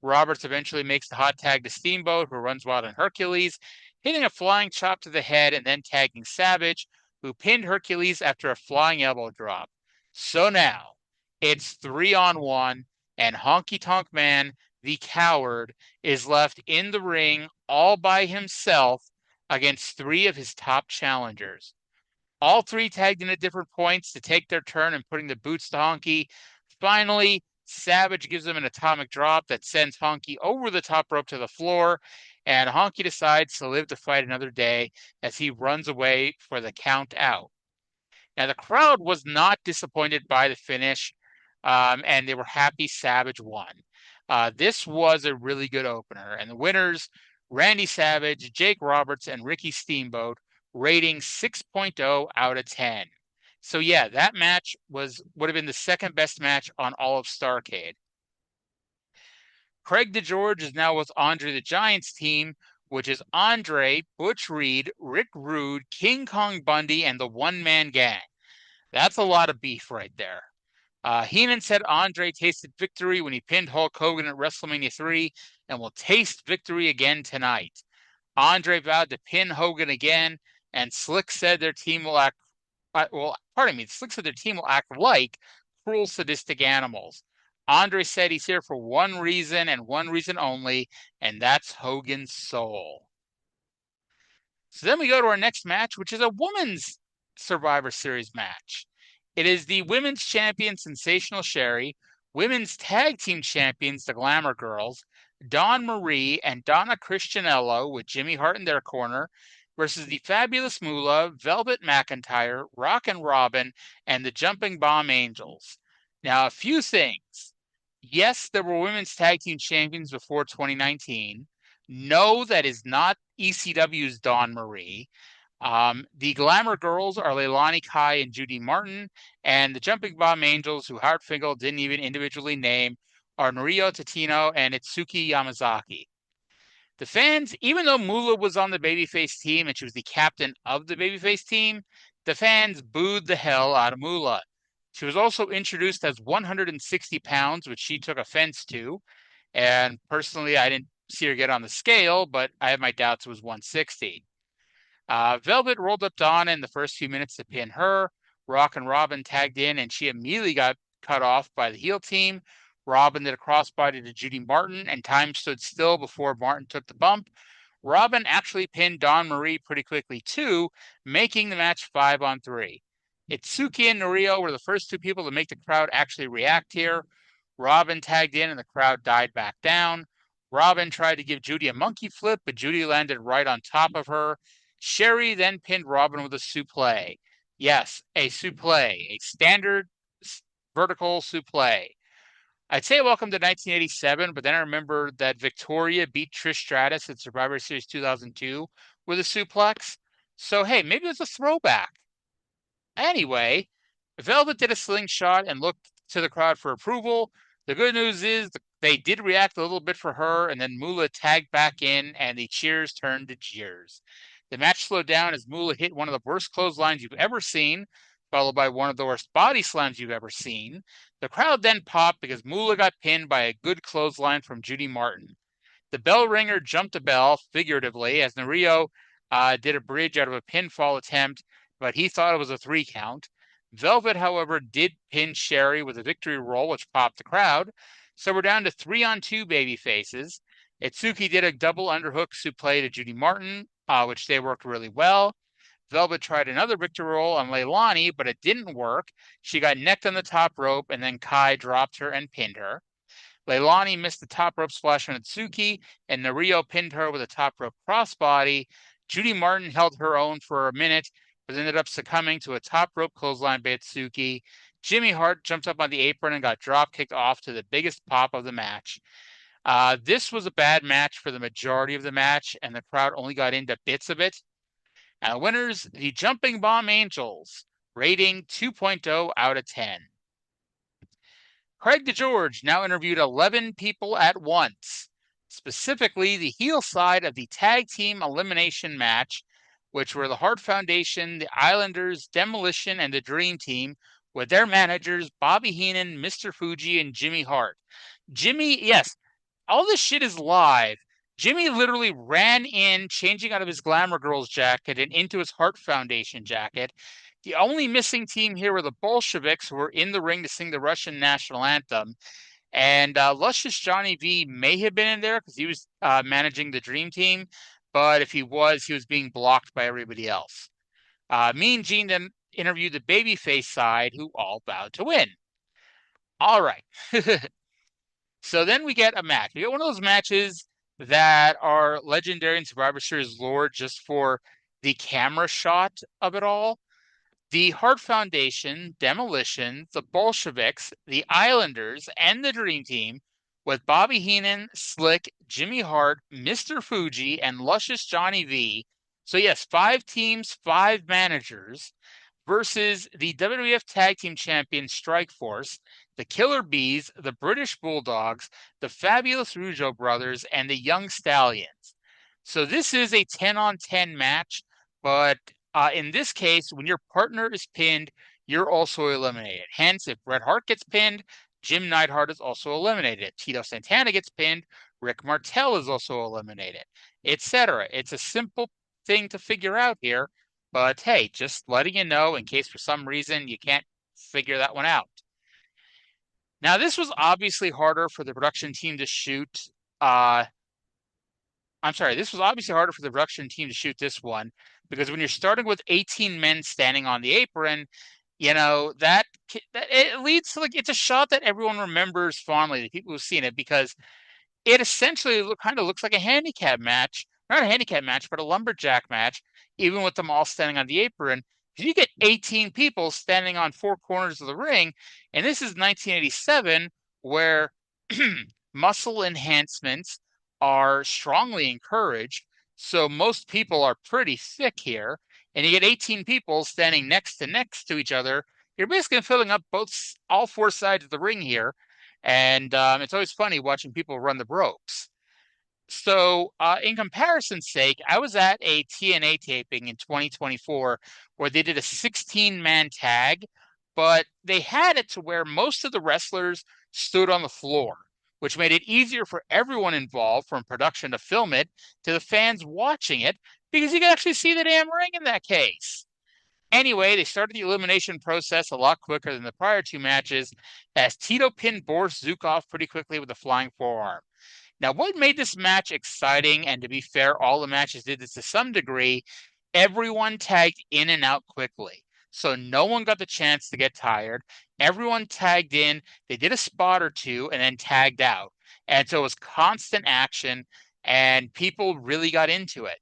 Roberts eventually makes the hot tag to Steamboat, who runs wild on Hercules, hitting a flying chop to the head and then tagging Savage, who pinned Hercules after a flying elbow drop. So now, it's 3-on-1, and Honky Tonk Man, the coward, is left in the ring all by himself against three of his top challengers. All three tagged in at different points to take their turn in putting the boots to Honky. Finally, Savage gives him an atomic drop that sends Honky over the top rope to the floor, and Honky decides to live to fight another day as he runs away for the count out. Now, the crowd was not disappointed by the finish, and they were happy Savage won. This was a really good opener, and the winners, Randy Savage, Jake Roberts, and Ricky Steamboat, rating 6.0 out of 10. So yeah, that match would have been the second best match on all of Starrcade. Craig DeGeorge is now with Andre the Giant's team, which is Andre, Butch Reed, Rick Rude, King Kong Bundy, and the One Man Gang. That's a lot of beef right there. Heenan said Andre tasted victory when he pinned Hulk Hogan at WrestleMania 3 and will taste victory again tonight. Andre vowed to pin Hogan again, and Slick said their team will act Slick said their team will act like cruel, sadistic animals. Andre said he's here for one reason and one reason only, and that's Hogan's soul. So then we go to our next match, which is a women's Survivor Series match. It is the women's champion, Sensational Sherry, women's tag team champions, the Glamour Girls, Dawn Marie and Donna Christianello with Jimmy Hart in their corner, versus the Fabulous Moolah, Velvet McIntyre, Rockin' Robin, and the Jumping Bomb Angels. Now, a few things. Yes, there were women's tag team champions before 2019. No, that is not ECW's Dawn Marie. The Glamour Girls are Leilani Kai and Judy Martin, and the Jumping Bomb Angels, who Howard Finkel didn't even individually name, are Norio Tatino and Itsuki Yamazaki. The fans, even though Moolah was on the babyface team and she was the captain of the babyface team, the fans booed the hell out of Moolah. She was also introduced as 160 pounds, which she took offense to. And personally, I didn't see her get on the scale, but I have my doubts it was 160. Velvet rolled up Donna in the first few minutes to pin her. Rockin' Robin tagged in, and she immediately got cut off by the heel team. Robin did a crossbody to Judy Martin, and time stood still before Martin took the bump. Robin actually pinned Dawn Marie pretty quickly, too, making the match 5-on-3. Itsuki and Norio were the first two people to make the crowd actually react here. Robin tagged in, and the crowd died back down. Robin tried to give Judy a monkey flip, but Judy landed right on top of her. Sherry then pinned Robin with a suplex. Yes, a suplex, a standard vertical suplex. I'd say welcome to 1987, but then I remember that Victoria beat Trish Stratus at Survivor Series 2002 with a suplex. So, hey, maybe it's a throwback. Anyway, Velvet did a slingshot and looked to the crowd for approval. The good news is the They did react a little bit for her, and then Moolah tagged back in, and the cheers turned to jeers. The match slowed down as Moolah hit one of the worst clotheslines you've ever seen, followed by one of the worst body slams you've ever seen. The crowd then popped because Moolah got pinned by a good clothesline from Judy Martin. The bell ringer jumped the bell, figuratively, as Nario did a bridge out of a pinfall attempt, but he thought it was a 3 count. Velvet, however, did pin Sherry with a victory roll, which popped the crowd. So we're down to 3-on-2 baby faces. Itsuki did a double underhook suplex to Judy Martin, which they worked really well. Velvet tried another victory roll on Leilani, but it didn't work. She got necked on the top rope, and then Kai dropped her and pinned her. Leilani missed the top rope splash on Itsuki, and Nario pinned her with a top rope crossbody. Judy Martin held her own for a minute, but ended up succumbing to a top rope clothesline by Itsuki. Jimmy Hart jumped up on the apron and got drop kicked off to the biggest pop of the match. This was a bad match for the majority of the match, and the crowd only got into bits of it. Winners, the Jumping Bomb Angels, rating 2.0 out of 10. Craig DeGeorge now interviewed 11 people at once, specifically the heel side of the tag team elimination match, which were the Hart Foundation, the Islanders, Demolition, and the Dream Team, with their managers Bobby Heenan, Mr. Fuji, and Jimmy Hart. Jimmy, yes, all this shit is live. Jimmy literally ran in, changing out of his Glamour Girls jacket and into his Hart Foundation jacket. The only missing team here were the Bolsheviks, who were in the ring to sing the Russian national anthem. And Luscious Johnny V may have been in there because he was managing the Dream Team. But if he was being blocked by everybody else. Mean Gene then interviewed the babyface side, who all vowed to win. All right. So then we get a match. We get one of those matches that are legendary in Survivor Series lore just for the camera shot of it all. The Hart Foundation, Demolition, the Bolsheviks, the Islanders, and the Dream Team, with Bobby Heenan, Slick, Jimmy Hart, Mr. Fuji, and Luscious Johnny V. So yes, 5 teams, 5 managers, versus the WWF Tag Team Champion Strikeforce, the Killer Bees, the British Bulldogs, the Fabulous Rougeau Brothers, and the Young Stallions. So this is a 10-on-10 match, but in this case, when your partner is pinned, you're also eliminated. Hence, if Bret Hart gets pinned, Jim Neidhart is also eliminated. If Tito Santana gets pinned, Rick Martel is also eliminated, etc. It's a simple thing to figure out here, but hey, just letting you know in case for some reason you can't figure that one out. Now, this was obviously harder for the production team to shoot. This was obviously harder for the production team to shoot this one, because when you're starting with 18 men standing on the apron, that it leads to, it's a shot that everyone remembers fondly, the people who've seen it, because it essentially kind of looks like a handicap match. Not a handicap match, but a lumberjack match, even with them all standing on the apron. If you get 18 people standing on 4 corners of the ring, and this is 1987, where muscle enhancements are strongly encouraged, so most people are pretty thick here, and you get 18 people standing next to each other, you're basically filling up all 4 sides of the ring here, and it's always funny watching people run the ropes. So, in comparison's sake, I was at a TNA taping in 2024 where they did a 16-man tag, but they had it to where most of the wrestlers stood on the floor, which made it easier for everyone involved, from production to film it, to the fans watching it, because you could actually see the damn ring in that case. Anyway, they started the elimination process a lot quicker than the prior 2 matches, as Tito pinned Boris Zukov pretty quickly with a flying forearm. Now, what made this match exciting, and to be fair, all the matches did this to some degree, everyone tagged in and out quickly. So no one got the chance to get tired. Everyone tagged in, they did a spot or 2, and then tagged out. And so it was constant action, and people really got into it.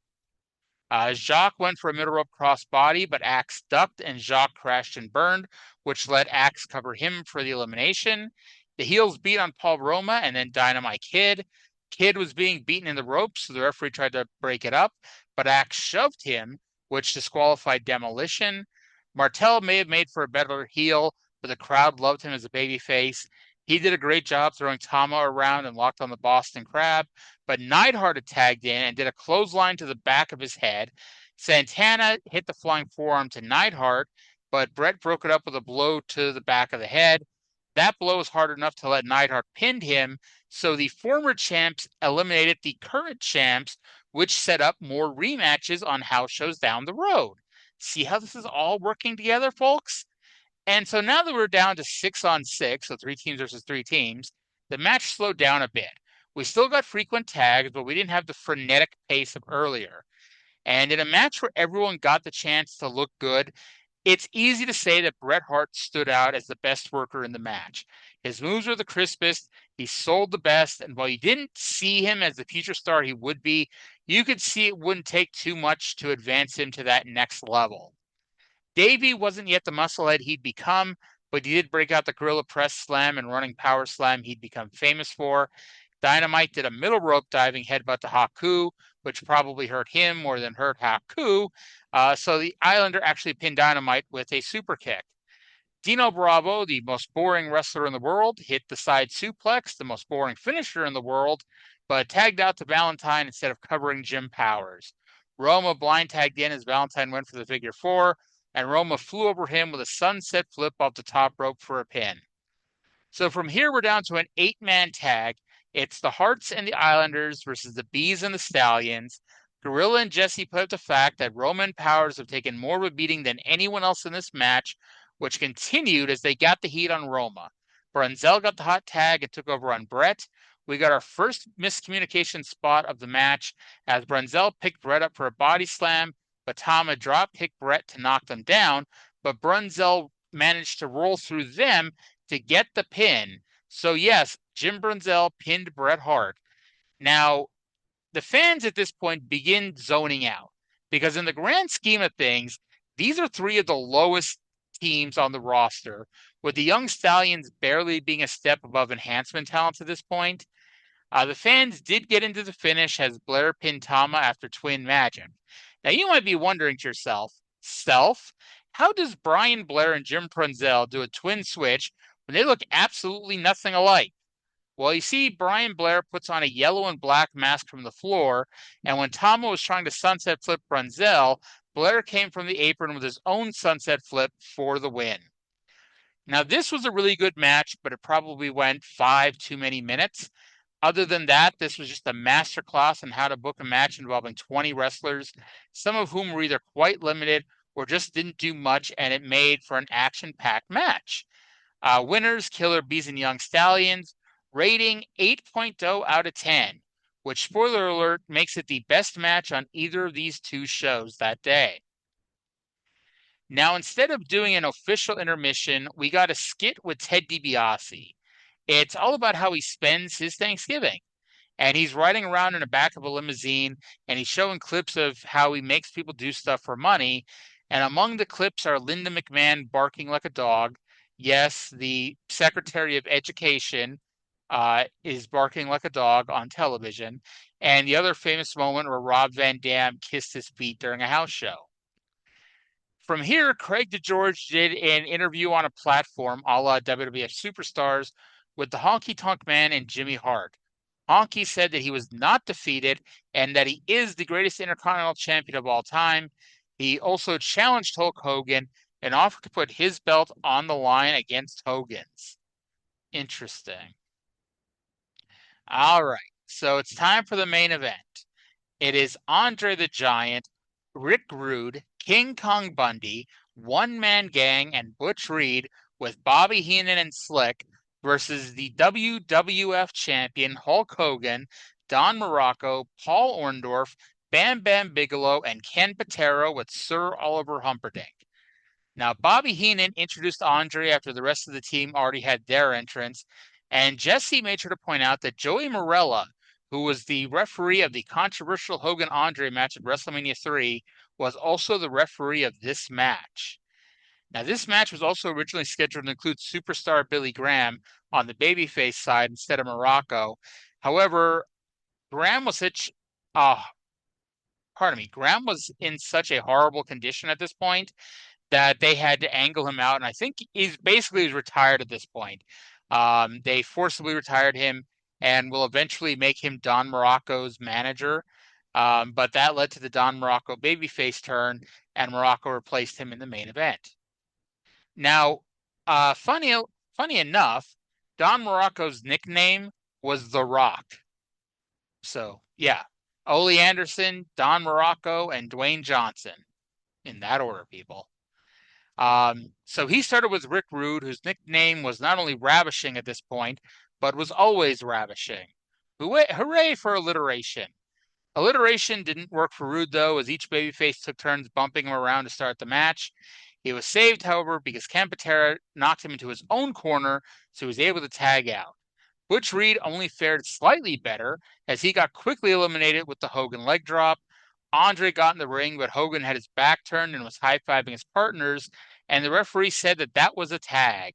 Jacques went for a middle rope crossbody, but Axe ducked, and Jacques crashed and burned, which let Axe cover him for the elimination. The heels beat on Paul Roma and then Dynamite Kid. Kid was being beaten in the ropes, so the referee tried to break it up, but Axe shoved him, which disqualified Demolition. Martel may have made for a better heel, but the crowd loved him as a babyface. He did a great job throwing Tama around and locked on the Boston Crab, but Neidhart had tagged in and did a clothesline to the back of his head. Santana hit the flying forearm to Neidhart, but Brett broke it up with a blow to the back of the head. That blow was hard enough to let Neidhart pin him, so the former champs eliminated the current champs, which set up more rematches on house shows down the road. See how this is all working together, folks? And so now that we're down to 6-on-6, so 3 teams versus 3 teams, the match slowed down a bit. We still got frequent tags, but we didn't have the frenetic pace of earlier. And in a match where everyone got the chance to look good, it's easy to say that Bret Hart stood out as the best worker in the match. His moves were the crispest, he sold the best, and while you didn't see him as the future star he would be, you could see it wouldn't take too much to advance him to that next level. Davey wasn't yet the musclehead he'd become, but he did break out the gorilla press slam and running power slam he'd become famous for. Dynamite did a middle rope diving headbutt to Haku, which probably hurt him more than hurt Haku. So the Islander actually pinned Dynamite with a super kick. Dino Bravo, the most boring wrestler in the world, hit the side suplex, the most boring finisher in the world, but tagged out to Valentine instead of covering Jim Powers. Roma blind tagged in as Valentine went for the figure 4, and Roma flew over him with a sunset flip off the top rope for a pin. So from here, we're down to an 8-man tag. It's the Hearts and the Islanders versus the Bees and the Stallions. Gorilla and Jesse put up the fact that Roma and Powers have taken more of a beating than anyone else in this match, which continued as they got the heat on Roma. Brunzell got the hot tag and took over on Brett. We got our first miscommunication spot of the match as Brunzell picked Brett up for a body slam, but Tama drop kicked Brett to knock them down, but Brunzell managed to roll through them to get the pin. So yes, Jim Brunzell pinned Bret Hart. Now, the fans at this point begin zoning out because in the grand scheme of things, these are 3 of the lowest teams on the roster, with the Young Stallions barely being a step above enhancement talent to this point. The fans did get into the finish as Blair pinned Tama after Twin Magic. Now, you might be wondering to yourself, how does Brian Blair and Jim Brunzell do a twin switch when they look absolutely nothing alike? Well, you see, Brian Blair puts on a yellow and black mask from the floor, and when Tama was trying to sunset flip Brunzell, Blair came from the apron with his own sunset flip for the win. Now, this was a really good match, but it probably went 5 too many minutes. Other than that, this was just a masterclass on how to book a match involving 20 wrestlers, some of whom were either quite limited or just didn't do much, and it made for an action-packed match. Winners, Killer Bees and Young Stallions, rating 8.0 out of 10, which, spoiler alert, makes it the best match on either of these 2 shows that day. Now, instead of doing an official intermission, we got a skit with Ted DiBiase. It's all about how he spends his Thanksgiving. And he's riding around in the back of a limousine, and he's showing clips of how he makes people do stuff for money. And among the clips are Linda McMahon barking like a dog. Yes, the Secretary of Education is barking like a dog on television. And the other famous moment where Rob Van Dam kissed his feet during a house show. From here, Craig DeGeorge did an interview on a platform a la WWF Superstars with the Honky Tonk Man and Jimmy Hart. Honky said that he was not defeated and that he is the greatest Intercontinental Champion of all time. He also challenged Hulk Hogan and offered to put his belt on the line against Hogan's. Interesting. All right, so it's time for the main event. It is Andre the Giant, Rick Rude, King Kong Bundy, One Man Gang, and Butch Reed with Bobby Heenan and Slick versus the WWF champion Hulk Hogan, Don Morocco, Paul Orndorff, Bam Bam Bigelow, and Ken Patera with Sir Oliver Humperdinck. Now, Bobby Heenan introduced Andre after the rest of the team already had their entrance, and Jesse made sure to point out that Joey Morella, who was the referee of the controversial Hogan-Andre match at WrestleMania 3, was also the referee of this match. Now, this match was also originally scheduled to include superstar Billy Graham on the babyface side instead of Morocco. However, Graham was Graham was in such a horrible condition at this point that they had to angle him out, and I think he's retired at this point. They forcibly retired him and will eventually make him Don Morocco's manager. But that led to the Don Morocco babyface turn, and Morocco replaced him in the main event. Now, funny enough, Don Morocco's nickname was The Rock. So, yeah, Ole Anderson, Don Morocco, and Dwayne Johnson. In that order, people. So he started with Rick Rude, whose nickname was not only ravishing at this point, but was always ravishing. Hooray for alliteration. Alliteration didn't work for Rude, though, as each babyface took turns bumping him around to start the match. He was saved, however, because Ken Patera knocked him into his own corner, so he was able to tag out. Butch Reed only fared slightly better, as he got quickly eliminated with the Hogan leg drop. Andre got in the ring, but Hogan had his back turned and was high-fiving his partners, and the referee said that that was a tag.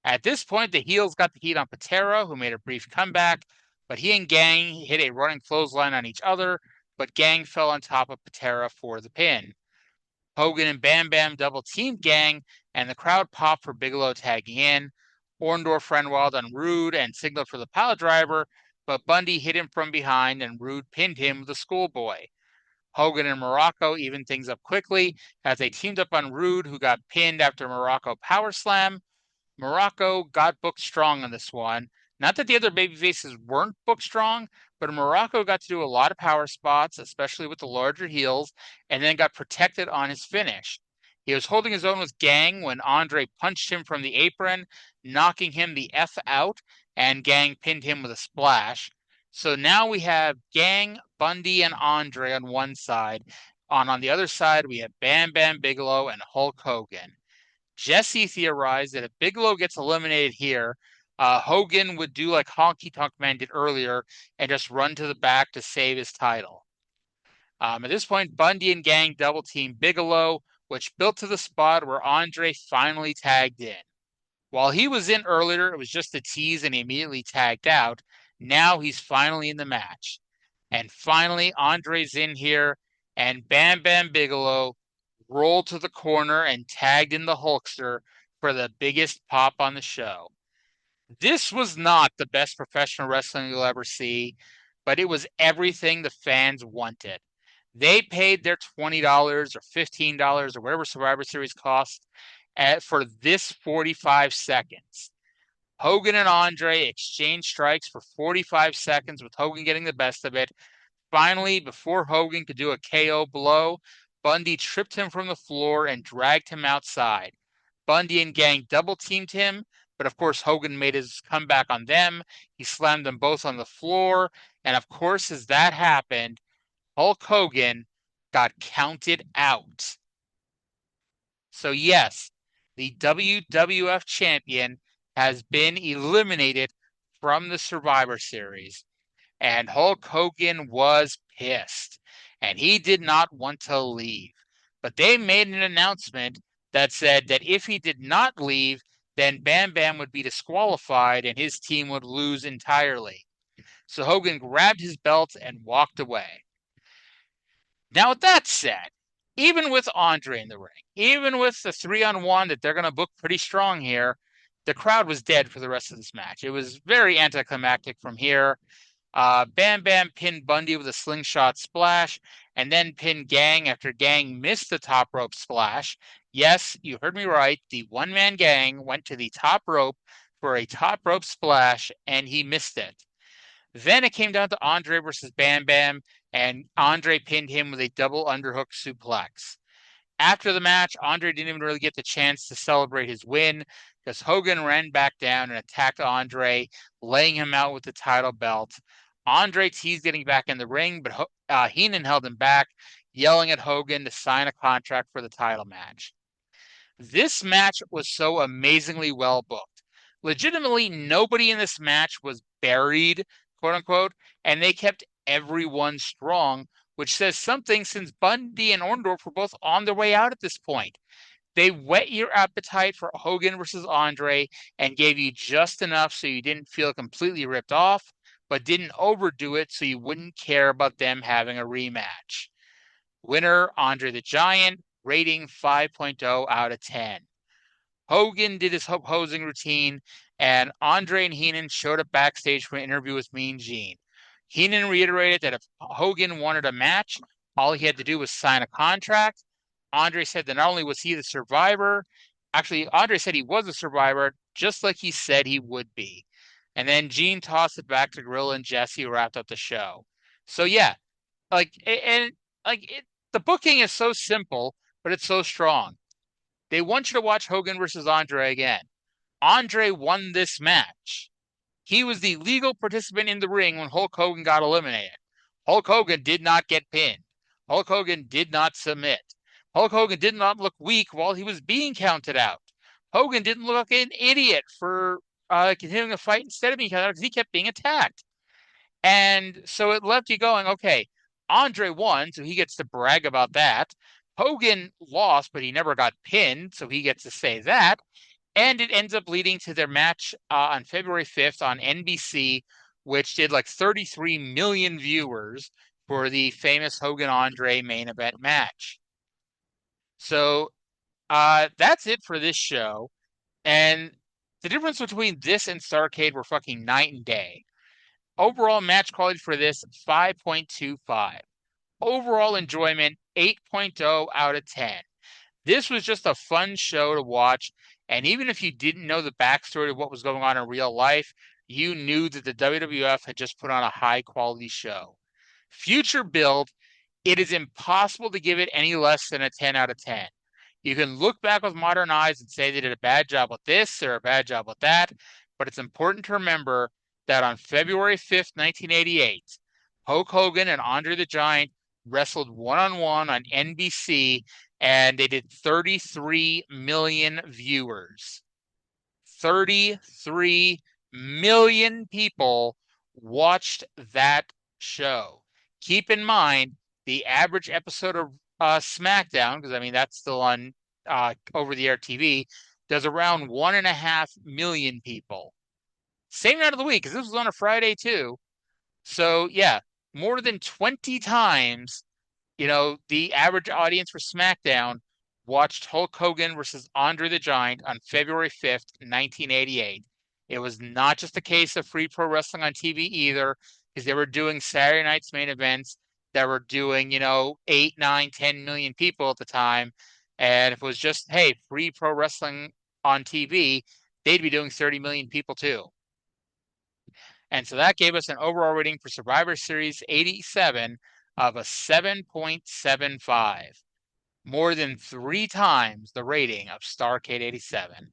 At this point, the heels got the heat on Patera, who made a brief comeback, but he and Gang hit a running clothesline on each other, but Gang fell on top of Patera for the pin. Hogan and Bam Bam double-teamed Gang, and the crowd popped for Bigelow tagging in. Orndorff ran wild on Rude and signaled for the pile driver, but Bundy hit him from behind, and Rude pinned him with a schoolboy. Hogan and Morocco evened things up quickly as they teamed up on Rude, who got pinned after Morocco power slam. Morocco got booked strong on this one. Not that the other babyfaces weren't booked strong, but Morocco got to do a lot of power spots, especially with the larger heels, and then got protected on his finish. He was holding his own with Gang when Andre punched him from the apron, knocking him the F out, and Gang pinned him with a splash. So now we have Gang, Bundy, and Andre on one side. On the other side, we have Bam Bam Bigelow and Hulk Hogan. Jesse theorized that if Bigelow gets eliminated here, Hogan would do like Honky Tonk Man did earlier and just run to the back to save his title. At this point, Bundy and Gang double team Bigelow, which built to the spot where Andre finally tagged in. While he was in earlier, it was just a tease and he immediately tagged out. Now he's finally in the match. And finally, Andre's in here, and Bam Bam Bigelow rolled to the corner and tagged in the Hulkster for the biggest pop on the show. This was not the best professional wrestling you'll ever see, but it was everything the fans wanted. They paid their $20 or $15 or whatever Survivor Series cost for this 45 seconds. Hogan and Andre exchanged strikes for 45 seconds with Hogan getting the best of it. Finally, before Hogan could do a KO blow, Bundy tripped him from the floor and dragged him outside. Bundy and Gang double-teamed him, but of course Hogan made his comeback on them. He slammed them both on the floor, and of course as that happened, Hulk Hogan got counted out. So yes, the WWF champion has been eliminated from the Survivor Series. And Hulk Hogan was pissed. And he did not want to leave. But they made an announcement that said that if he did not leave, then Bam Bam would be disqualified and his team would lose entirely. So Hogan grabbed his belt and walked away. Now, with that said, even with Andre in the ring, even with the 3-on-1 that they're going to book pretty strong here, the crowd was dead for the rest of this match. It was very anticlimactic from here. Bam Bam pinned Bundy with a slingshot splash and then pinned Gang after Gang missed the top rope splash. Yes, you heard me right. The one-man Gang went to the top rope for a top rope splash and he missed it. Then it came down to Andre versus Bam Bam, and Andre pinned him with a double underhook suplex. After the match, Andre didn't even really get the chance to celebrate his win because Hogan ran back down and attacked Andre, laying him out with the title belt. Andre teased getting back in the ring, but Heenan held him back, yelling at Hogan to sign a contract for the title match. This match was so amazingly well booked. Legitimately, nobody in this match was buried, quote unquote, and they kept everyone strong, which says something since Bundy and Orndorff were both on their way out at this point. They whet your appetite for Hogan versus Andre and gave you just enough so you didn't feel completely ripped off, but didn't overdo it so you wouldn't care about them having a rematch. Winner, Andre the Giant, rating 5.0 out of 10. Hogan did his posing routine, and Andre and Heenan showed up backstage for an interview with Mean Gene. Heenan reiterated that if Hogan wanted a match, all he had to do was sign a contract. Andre said that not only was he the survivor, actually, Andre said he was a survivor, just like he said he would be. And then Gene tossed it back to Gorilla and Jesse, who wrapped up the show. So yeah, like and like it, the booking is so simple, but it's so strong. They want you to watch Hogan versus Andre again. Andre won this match. He was the legal participant in the ring when Hulk Hogan got eliminated. Hulk Hogan did not get pinned. Hulk Hogan did not submit. Hulk Hogan did not look weak while he was being counted out. Hogan didn't look like an idiot for continuing a fight instead of being counted out because he kept being attacked. And so it left you going, okay, Andre won, so he gets to brag about that. Hogan lost, but he never got pinned, so he gets to say that. And it ends up leading to their match on February 5th on NBC, which did like 33 million viewers for the famous Hogan Andre main event match. So that's it for this show. And the difference between this and Starrcade were fucking night and day. Overall match quality for this 5.25. Overall enjoyment 8.0 out of 10. This was just a fun show to watch, and even if you didn't know the backstory of what was going on in real life, you knew that the WWF had just put on a high quality show. Future build, it is impossible to give it any less than a 10 out of 10. You can look back with modern eyes and say they did a bad job with this or a bad job with that, but it's important to remember that on February 5th, 1988, Hulk Hogan and Andre the Giant wrestled one-on-one on NBC, and they did 33 million viewers. 33 million people watched that show. Keep in mind, the average episode of SmackDown, because I mean that's still on over-the-air TV, does around 1.5 million people. Same night of the week, because this was on a Friday too. So yeah, more than 20 times, the average audience for SmackDown watched Hulk Hogan versus Andre the Giant on February 5th, 1988. It was not just a case of free pro wrestling on TV either, because they were doing Saturday night's main events that were doing, 8, 9, 10 million people at the time. And if it was just, hey, free pro wrestling on TV, they'd be doing 30 million people too. And so that gave us an overall rating for Survivor Series 87 of a 7.75, more than 3 times the rating of Starrcade 87.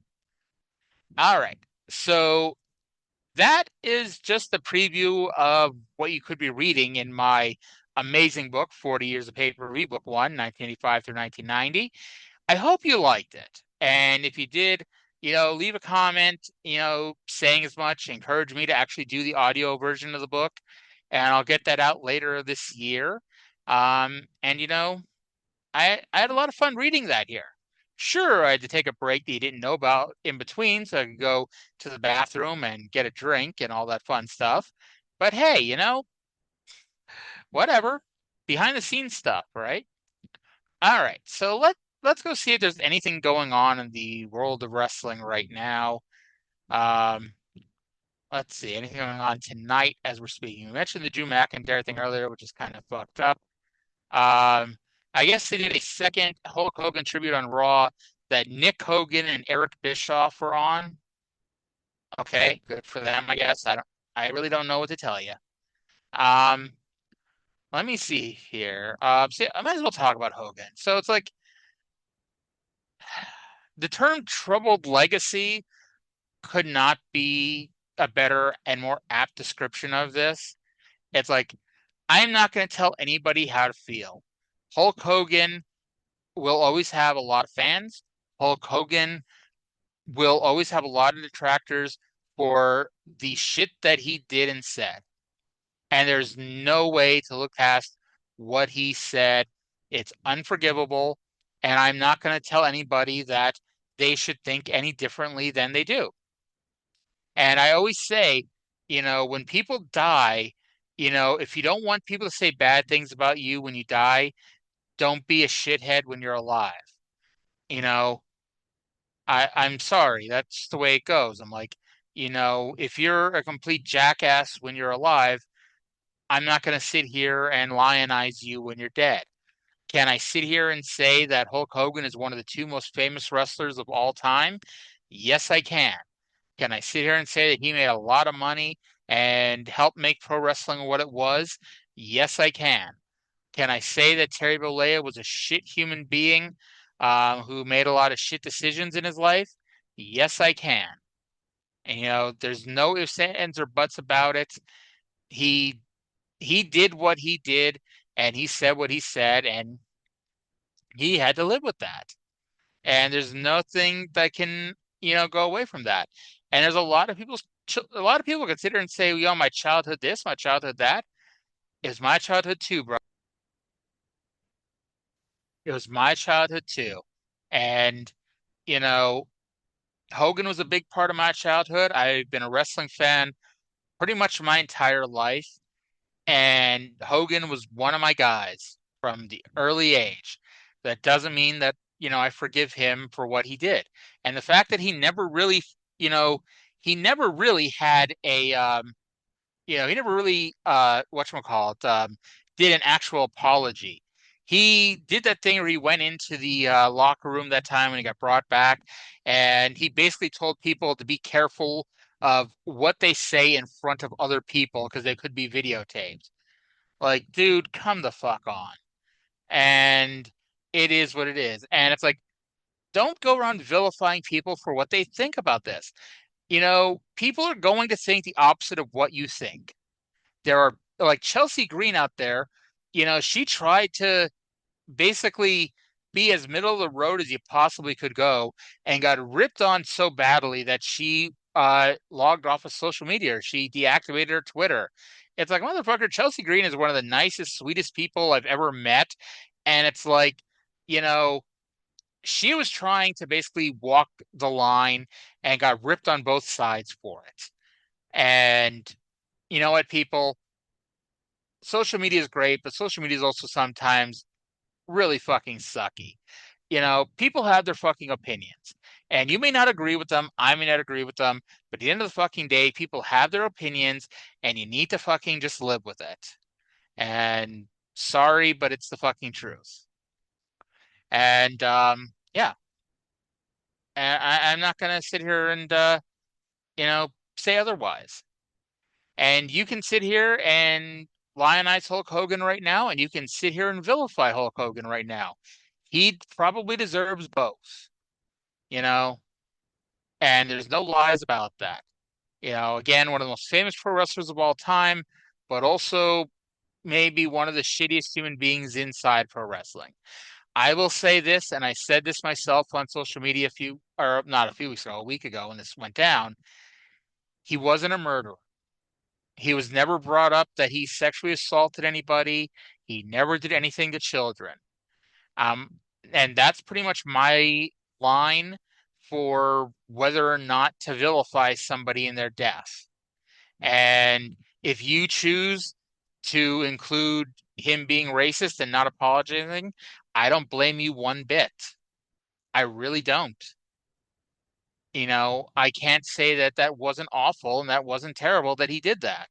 All right, so that is just the preview of what you could be reading in my amazing book, 40 Years of Pay-Per-View, Book 1, 1985 through 1990. I hope you liked it. And if you did, leave a comment, saying as much, encourage me to actually do the audio version of the book, and I'll get that out later this year. And I had a lot of fun reading that here. Sure, I had to take a break that you didn't know about in between, so I could go to the bathroom and get a drink and all that fun stuff. But hey, whatever. Behind the scenes stuff, right? All right, so let's go see if there's anything going on in the world of wrestling right now. Um, let's see, anything going on tonight as we're speaking. We mentioned the Drew McIntyre thing earlier, which is kind of fucked up. I guess they did a second Hulk Hogan tribute on Raw that Nick Hogan and Eric Bischoff were on. Okay, good for them, I guess. I really don't know what to tell you. Let me see here. See, I might as well talk about Hogan. So it's like the term troubled legacy could not be a better and more apt description of this. It's like, I'm not going to tell anybody how to feel. Hulk Hogan will always have a lot of fans. Hulk Hogan will always have a lot of detractors for the shit that he did and said. And there's no way to look past what he said. It's unforgivable. And I'm not going to tell anybody that they should think any differently than they do. And I always say, when people die, if you don't want people to say bad things about you when you die, don't be a shithead when you're alive. I'm sorry, that's the way it goes. I'm like, if you're a complete jackass when you're alive, I'm not going to sit here and lionize you when you're dead. Can I sit here and say that Hulk Hogan is one of the two most famous wrestlers of all time? Yes, I can. Can I sit here and say that he made a lot of money and helped make pro wrestling what it was? Yes, I can. Can I say that Terry Bollea was a shit human being who made a lot of shit decisions in his life? Yes, I can. And there's no ifs, ands, or buts about it. He he did what he did, and he said what he said, and he had to live with that. And there's nothing that can go away from that. And there's a lot of people consider and say, my childhood this, my childhood that. It was my childhood too, bro. It was my childhood too. And you know Hogan was a big part of my childhood. I've been a wrestling fan pretty much my entire life, and Hogan was one of my guys from the early age. That doesn't mean that, I forgive him for what he did. And the fact that you know, he never really had he never really whatchamacallit, did an actual apology. He did that thing where he went into the locker room that time when he got brought back, and he basically told people to be careful of what they say in front of other people because they could be videotaped. Like, dude, come the fuck on. And it is what it is. And it's like, don't go around vilifying people for what they think about this. People are going to think the opposite of what you think. There are like Chelsea Green out there, she tried to basically be as middle of the road as you possibly could go and got ripped on so badly that she logged off of social media. She deactivated her Twitter. It's like, motherfucker, Chelsea Green is one of the nicest, sweetest people I've ever met. And it's like, you know, she was trying to basically walk the line and got ripped on both sides for it. And you know what, people? Social media is great, but social media is also sometimes really fucking sucky. People have their fucking opinions, and you may not agree with them. I may not agree with them, but at the end of the fucking day, people have their opinions, and you need to fucking just live with it. And sorry, but it's the fucking truth. And yeah, and I'm not gonna sit here and say otherwise. And you can sit here and lionize Hulk Hogan right now, and you can sit here and vilify Hulk Hogan right now. He probably deserves both, you know, and there's no lies about that. Again, one of the most famous pro wrestlers of all time, but also maybe one of the shittiest human beings inside pro wrestling. I will say this, and I said this myself on social media or not a few weeks ago, a week ago when this went down. He wasn't a murderer. He was never brought up that he sexually assaulted anybody. He never did anything to children. Um, and that's pretty much my line for whether or not to vilify somebody in their death. And if you choose to include him being racist and not apologizing, I don't blame you one bit. I really don't. I can't say that that wasn't awful and that wasn't terrible that he did that.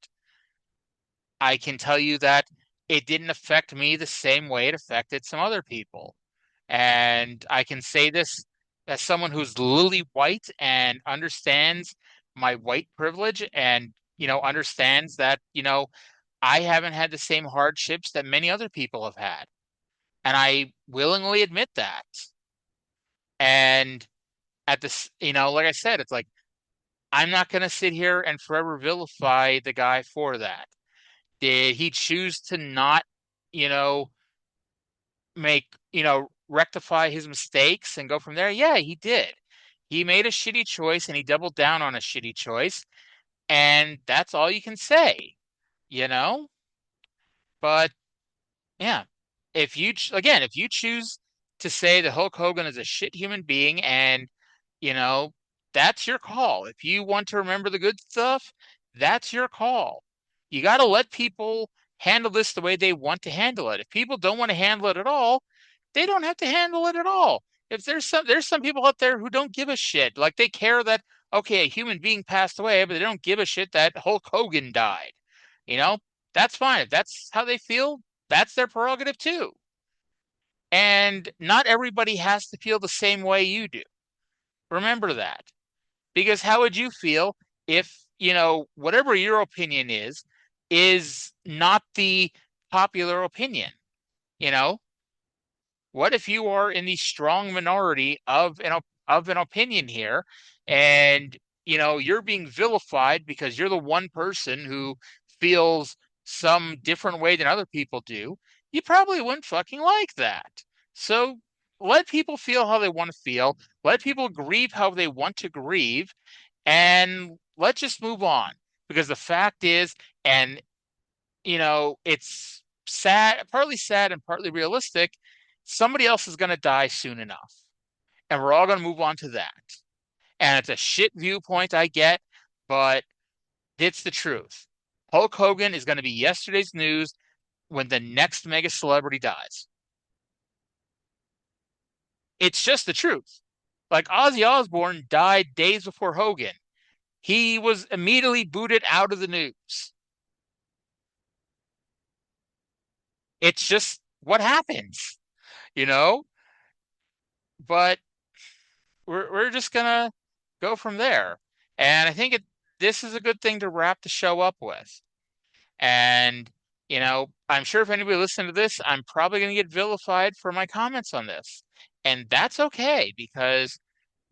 I can tell you that it didn't affect me the same way it affected some other people. And I can say this as someone who's lily white and understands my white privilege and, understands that, I haven't had the same hardships that many other people have had. And I willingly admit that. And at this, like I said, it's like, I'm not going to sit here and forever vilify the guy for that. Did he choose to not, you know, rectify his mistakes and go from there? Yeah, he did. He made a shitty choice and he doubled down on a shitty choice. And that's all you can say, you know? But yeah, if you choose to say that Hulk Hogan is a shit human being and, you know, that's your call. If you want to remember the good stuff, that's your call. You got to let people handle this the way they want to handle it. If people don't want to handle it at all, they don't have to handle it at all. if there's some people out there who don't give a shit. Like they care that okay, a human being passed away, but they don't give a shit that Hulk Hogan died. You know, that's fine. If that's how they feel, that's their prerogative too. And not everybody has to feel the same way you do. Remember that. Because how would you feel if, whatever your opinion is not the popular opinion? You know, what if you are in the strong minority of an opinion here, and you're being vilified because you're the one person who feels some different way than other people do? You probably wouldn't fucking like that. So let people feel how they want to feel. Let people grieve how they want to grieve, and let's just move on. Because the fact is, and it's sad and partly realistic. Somebody else is going to die soon enough, and we're all going to move on to that. And it's a shit viewpoint, I get, but it's the truth. Hulk Hogan is going to be yesterday's news when the next mega celebrity dies. It's just the truth. Like Ozzy Osbourne died days before Hogan. He was immediately booted out of the news. It's just what happens, you know? But we're just gonna go from there. And I think this is a good thing to wrap the show up with. And I'm sure if anybody listening to this, I'm probably gonna get vilified for my comments on this. And that's okay because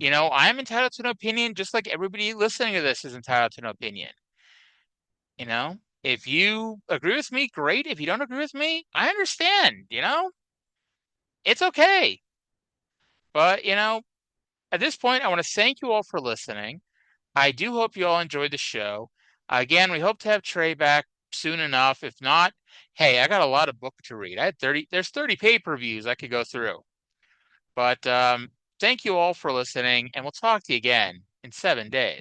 I'm entitled to an opinion just like everybody listening to this is entitled to an opinion. If you agree with me, great. If you don't agree with me, I understand, it's okay. But, at this point, I want to thank you all for listening. I do hope you all enjoyed the show. Again, we hope to have Trey back soon enough. If not, hey, I got a lot of book to read. There's 30 pay-per-views I could go through. But thank you all for listening, and we'll talk to you again in 7 days.